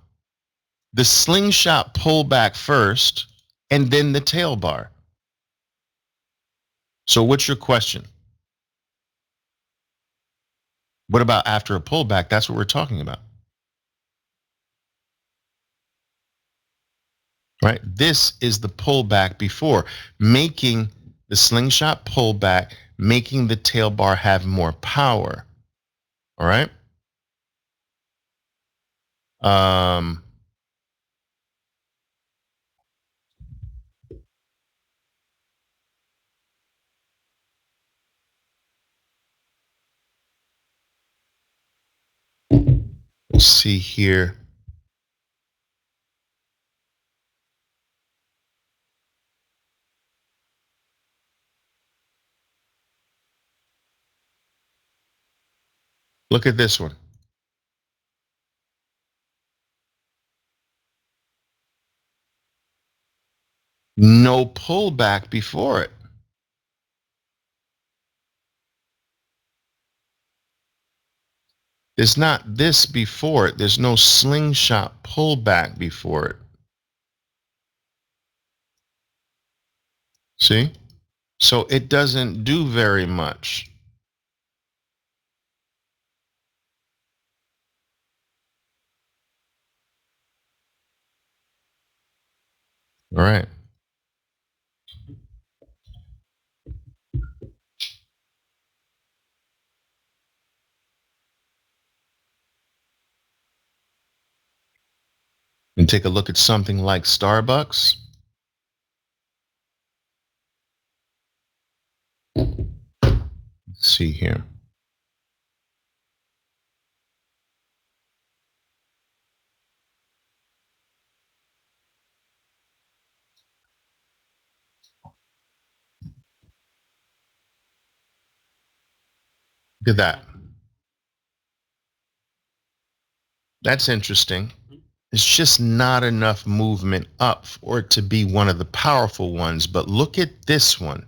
the slingshot pullback first and then the tail bar. So what's your question? What about after a pullback? That's what we're talking about. Right? This is the pullback before, making the slingshot pullback, making the tail bar have more power. All right? Um, let's see here. Look at this one. No pullback before it. There's not this before it. There's no slingshot pullback before it. See? So it doesn't do very much. All right. And take a look at something like Starbucks. Let's see here. Look at that. That's interesting. It's just not enough movement up for it to be one of the powerful ones. But look at this one.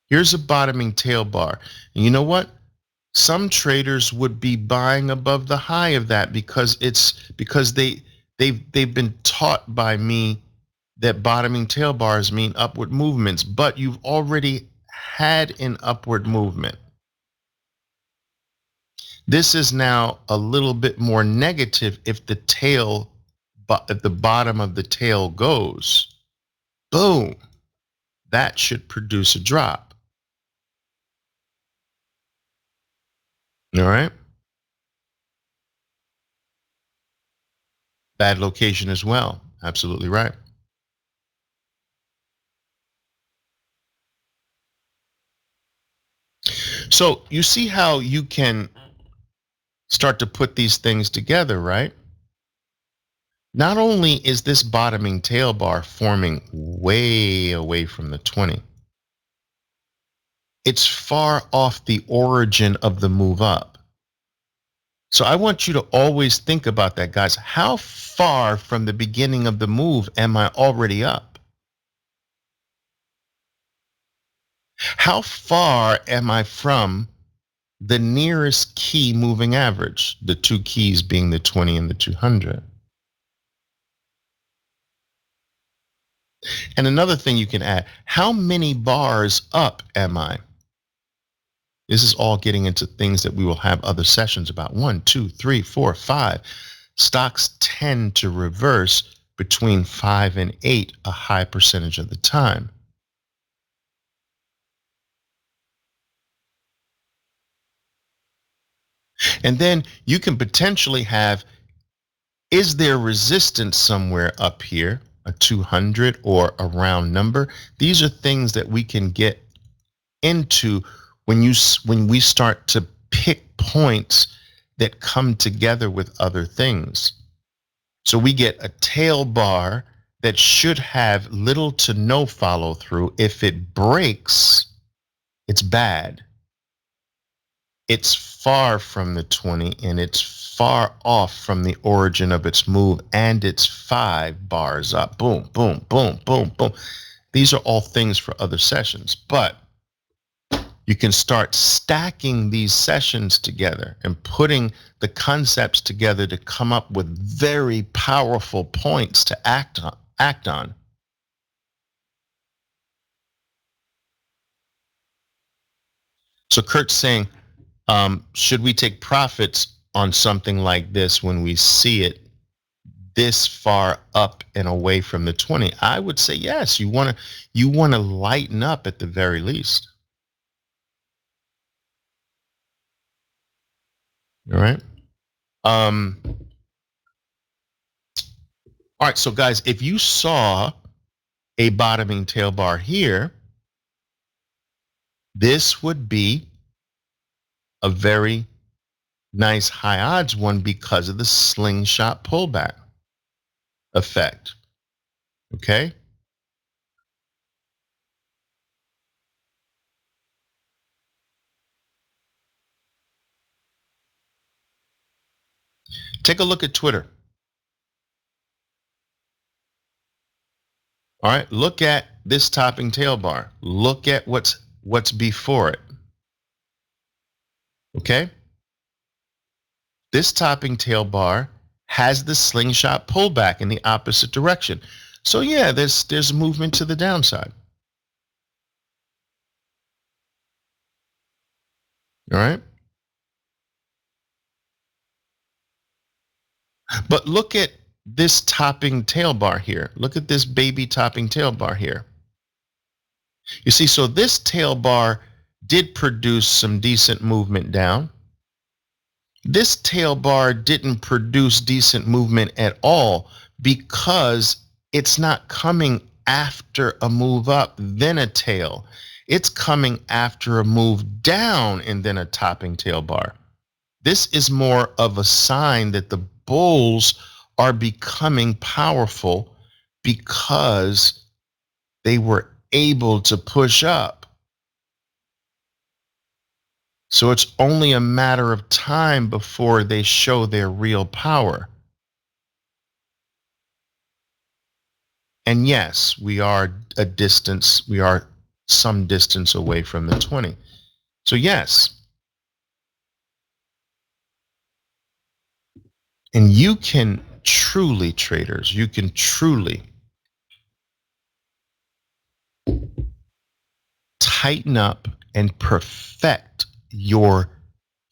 Here's a bottoming tail bar. And you know what? Some traders would be buying above the high of that because they've been taught by me that bottoming tail bars mean upward movements, but you've already had an upward movement. This is now a little bit more negative if the tail, but at the bottom of the tail goes, boom, that should produce a drop. All right. Bad location as well. Absolutely right. So you see how you can start to put these things together, right? Not only is this bottoming tail bar forming way away from the 20, it's far off the origin of the move up. So I want you to always think about that, guys. How far from the beginning of the move am I already up? How far am I from the nearest key moving average, the two keys being the 20 and the 200? And another thing you can add, how many bars up am I? This is all getting into things that we will have other sessions about. 1, 2, 3, 4, 5. Stocks tend to reverse between 5 and 8 a high percentage of the time. And then you can potentially have, is there resistance somewhere up here, a 200 or a round number? These are things that we can get into when we start to pick points that come together with other things. So we get a tail bar that should have little to no follow through. If it breaks, it's bad. It's far from the 20 and it's far off from the origin of its move, and it's 5 bars up. Boom, boom, boom, boom, boom. These are all things for other sessions, but you can start stacking these sessions together and putting the concepts together to come up with very powerful points to act on. So Kurt's saying, should we take profits on something like this when we see it this far up and away from the 20? I would say yes. You want to lighten up at the very least. All right. All right, so guys, if you saw a bottoming tail bar here, this would be a very nice high odds one because of the slingshot pullback effect. Okay? Take a look at Twitter. All right, look at this topping tail bar. Look at what's before it. Okay? This topping tail bar has the slingshot pullback in the opposite direction. So yeah, there's movement to the downside. All right. But look at this topping tail bar here. Look at this baby topping tail bar here. You see, so this tail bar did produce some decent movement down. This tail bar didn't produce decent movement at all because it's not coming after a move up, then a tail. It's coming after a move down and then a topping tail bar. This is more of a sign that the bulls are becoming powerful because they were able to push up. So it's only a matter of time before they show their real power. And yes, we are some distance away from the 20. So yes. And you can truly, traders, you can truly tighten up and perfect your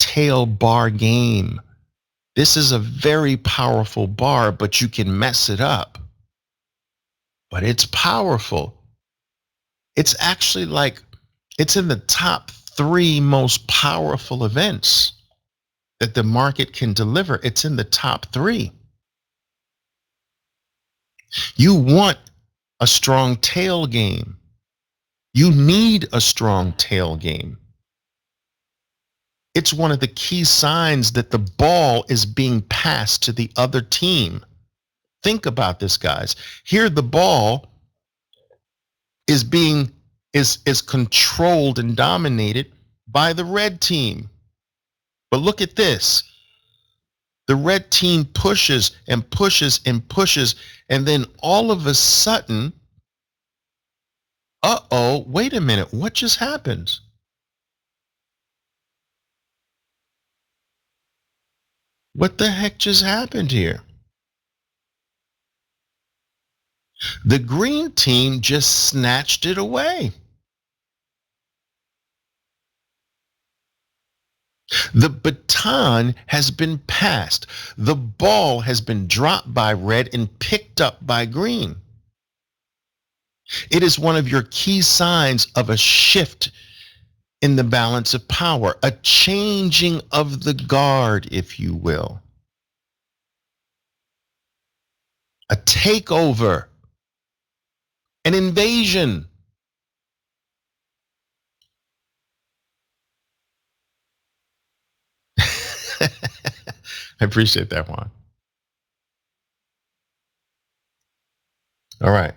tail bar game. This is a very powerful bar, but you can mess it up. But it's powerful. It's actually it's in the top 3 most powerful events that the market can deliver. It's in the top 3. You want a strong tail game. You need a strong tail game. It's one of the key signs that the ball is being passed to the other team. Think about this, guys. Here the ball is controlled and dominated by the red team. But look at this. The red team pushes and pushes and pushes, and then all of a sudden, wait a minute, what just happened? What the heck just happened here? The green team just snatched it away. The baton has been passed. The ball has been dropped by red and picked up by green. It is one of your key signs of a shift in the balance of power, a changing of the guard, if you will, a takeover, an invasion. I appreciate that one. All right.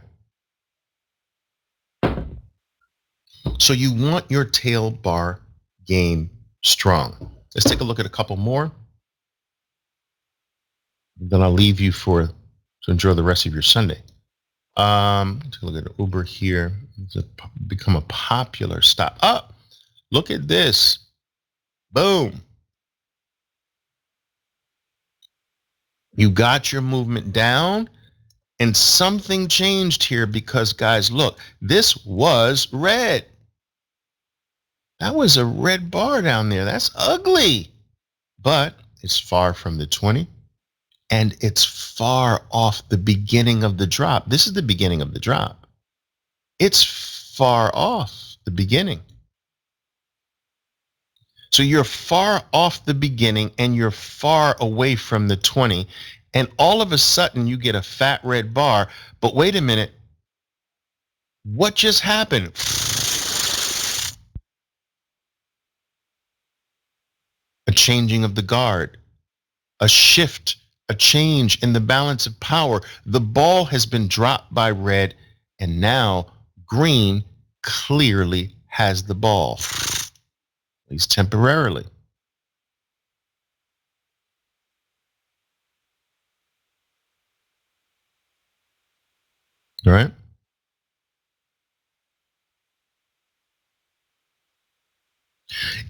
So you want your tail bar game strong. Let's take a look at a couple more. Then I'll leave you to enjoy the rest of your Sunday. Take a look at Uber here. It's become a popular stop. Look at this. Boom. You got your movement down, and something changed here because, guys, look, this was red. That was a red bar down there. That's ugly. But it's far from the 20, and it's far off the beginning of the drop. This is the beginning of the drop. It's far off the beginning. So you're far off the beginning and you're far away from the 20. And all of a sudden you get a fat red bar. But wait a minute. What just happened? A changing of the guard, a shift, a change in the balance of power. The ball has been dropped by red, and now green clearly has the ball, at least temporarily. All right.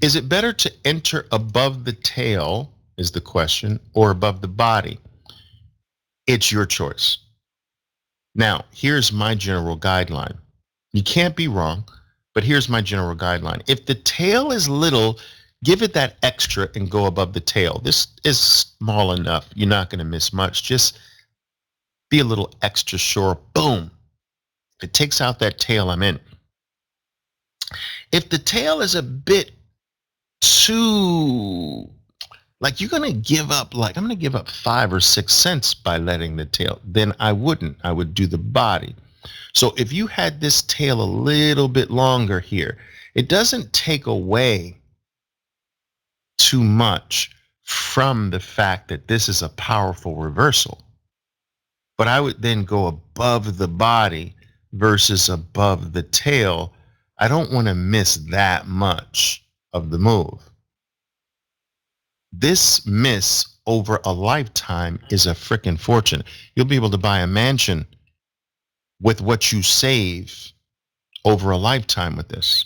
Is it better to enter above the tail is the question, or above the body. It's your choice. Now, here's my general guideline. You can't be wrong, but here's my general guideline. If the tail is little, give it that extra and go above the tail. This is small enough. You're not going to miss much. Just be a little extra sure. Boom. If it takes out that tail, I'm in. If the tail is a bit too, like you're going to give up, like I'm going to give up 5 or 6 cents by letting the tail, then I wouldn't. I would do the body. So if you had this tail a little bit longer here, it doesn't take away too much from the fact that this is a powerful reversal. But I would then go above the body versus above the tail. I don't want to miss that much of the move. This miss over a lifetime is a freaking fortune. You'll be able to buy a mansion with what you save over a lifetime with this.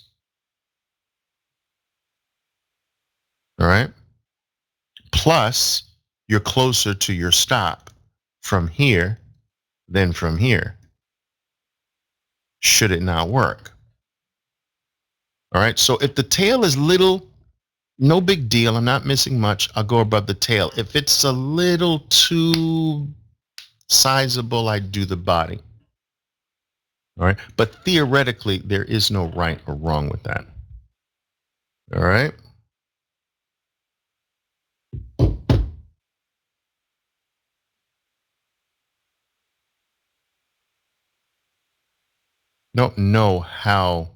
All right. Plus, you're closer to your stop from here than from here, should it not work. All right. So if the tail is little, no big deal. I'm not missing much. I'll go above the tail. If it's a little too sizable, I do the body. All right. But theoretically, there is no right or wrong with that. All right. Don't know how.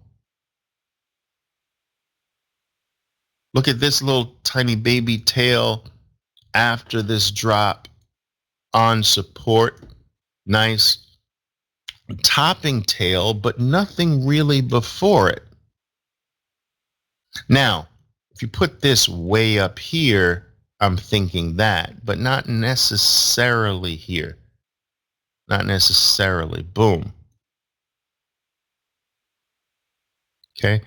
Look at this little tiny baby tail after this drop on support. Nice topping tail, but nothing really before it. Now, if you put this way up here, I'm thinking that, but not necessarily here. Not necessarily. Boom. Okay.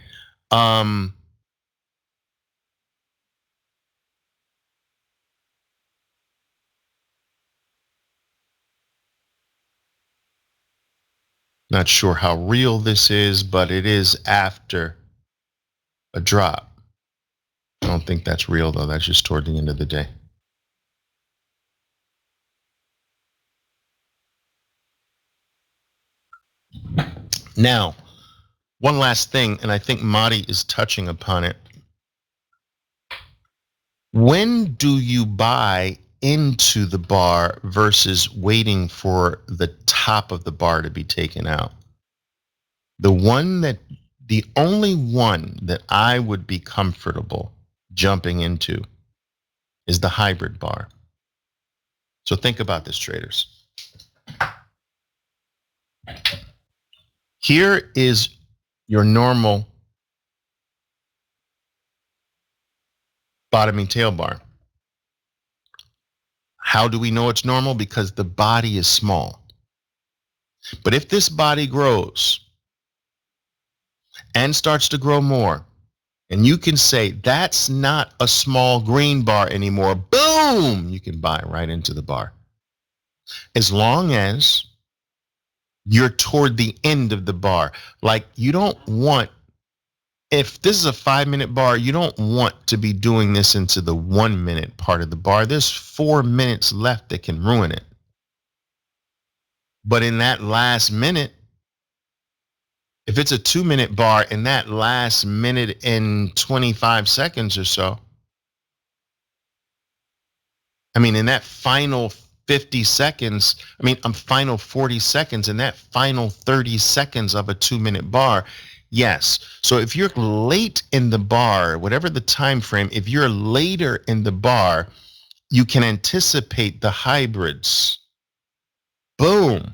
Not sure how real this is, but it is after a drop. I don't think that's real though. That's just toward the end of the day. Now, one last thing, and I think Madi is touching upon it. When do you buy into the bar versus waiting for the top of the bar to be taken out? The only one that I would be comfortable jumping into is the hybrid bar. So think about this, traders. Here is your normal bottoming tail bar. How do we know it's normal? Because the body is small. But if this body grows and starts to grow more, and you can say that's not a small green bar anymore, boom, you can buy right into the bar. As long as you're toward the end of the bar. Like you don't want, if this is a 5-minute bar, you don't want to be doing this into the 1-minute part of the bar. There's 4 minutes left that can ruin it. But in that last minute, if it's a 2-minute bar, in that last minute and 25 seconds or so, I mean, in that final 50 seconds, final 40 seconds, in that final 30 seconds of a 2-minute bar, yes. So if you're late in the bar, whatever the time frame, if you're later in the bar, you can anticipate the hybrids. Boom.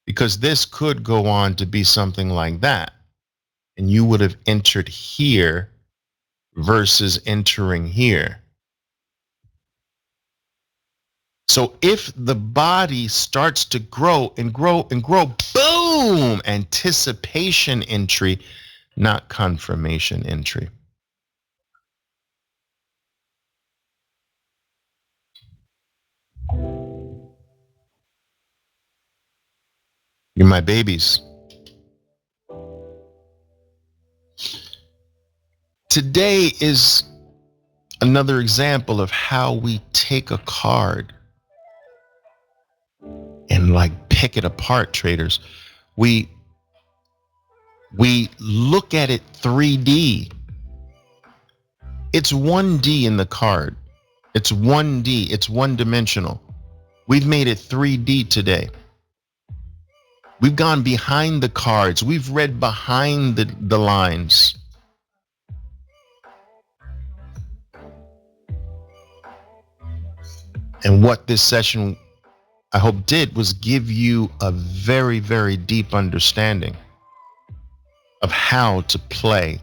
Because this could go on to be something like that. And you would have entered here versus entering here. So if the body starts to grow and grow and grow, boom, anticipation entry, not confirmation entry. You're my babies. Today is another example of how we take a card and like pick it apart, traders. We look at it 3D. It's 1D in the card. It's 1D. It's one dimensional. We've made it 3D today. We've gone behind the cards. We've read behind the lines. And what this session, I hope, did was give you a very, very deep understanding of how to play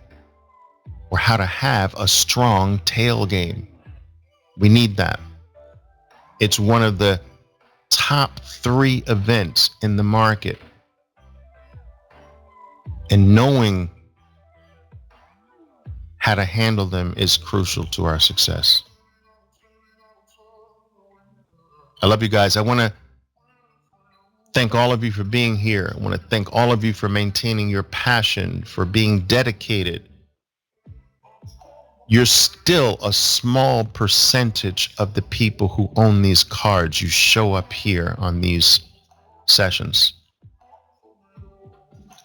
or how to have a strong tail game. We need that. It's one of the top 3 events in the market. And knowing how to handle them is crucial to our success. I love you guys. I want to thank all of you for being here. I want to thank all of you for maintaining your passion, for being dedicated. You're still a small percentage of the people who own these cards. You show up here on these sessions.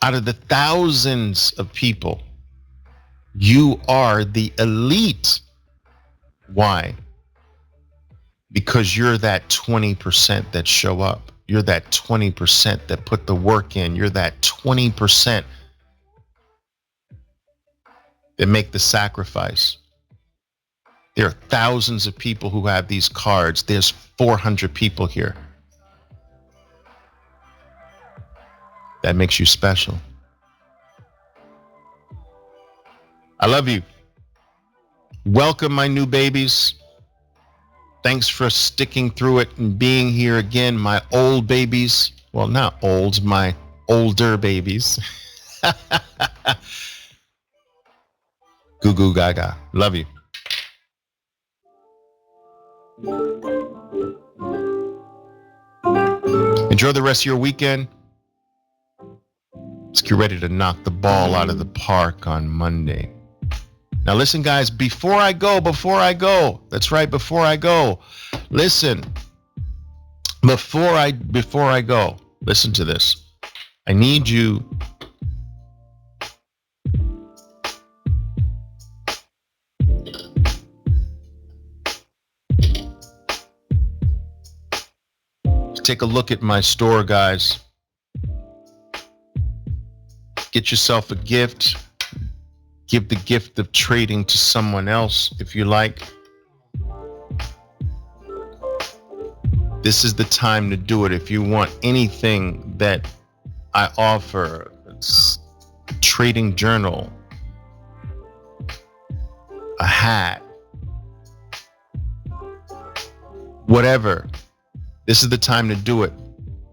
Out of the thousands of people, you are the elite. Why? Because you're that 20% that show up. You're that 20% that put the work in. You're that 20% that make the sacrifice. There are thousands of people who have these cards. There's 400 people here. That makes you special. I love you. Welcome, my new babies. Thanks for sticking through it and being here again, my old babies. Well, not old, my older babies. Goo goo gaga. Love you. Enjoy the rest of your weekend. Let's get ready to knock the ball out of the park on Monday. Now listen, guys, before I go, that's right, before I go, listen, before I go, listen to this. I need you to take a look at my store, guys. Get yourself a gift. Give the gift of trading to someone else if you like. This is the time to do it. If you want anything that I offer, it's a trading journal, a hat, whatever, this is the time to do it.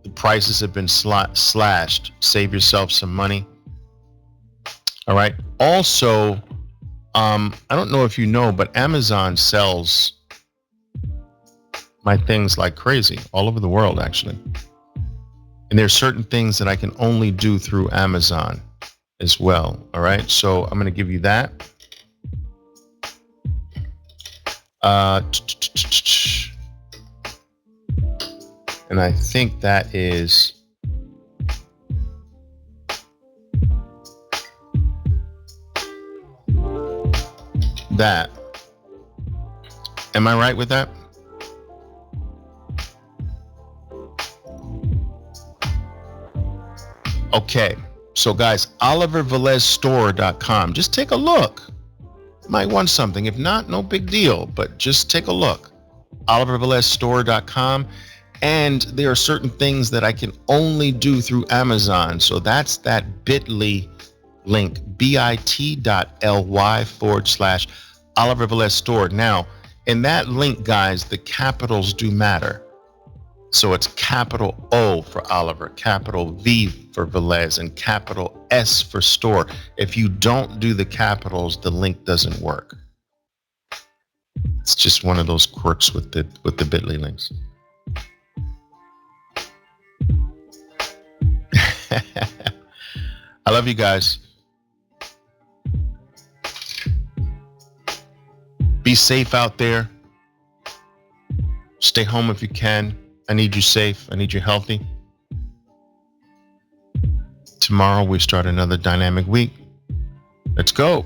The prices have been slashed. Save yourself some money. All right. Also, I don't know if you know, but Amazon sells my things like crazy all over the world, actually. And there's certain things that I can only do through Amazon as well. All right. So I'm going to give you that. And I think that is that. Am I right with that? Okay. So guys, OliverVelezStore.com. Just take a look. You might want something. If not, no big deal, but just take a look. OliverVelezStore.com. And there are certain things that I can only do through Amazon. So that's that bit.ly link, bit.ly/Oliver Velez Store. Now, in that link, guys, the capitals do matter. So it's capital O for Oliver, capital V for Velez, and capital S for store. If you don't do the capitals, the link doesn't work. It's just one of those quirks with the bit.ly links. love you guys. Be safe out there. Stay home if you can. I need you safe. I need you healthy. Tomorrow we start another dynamic week. Let's go.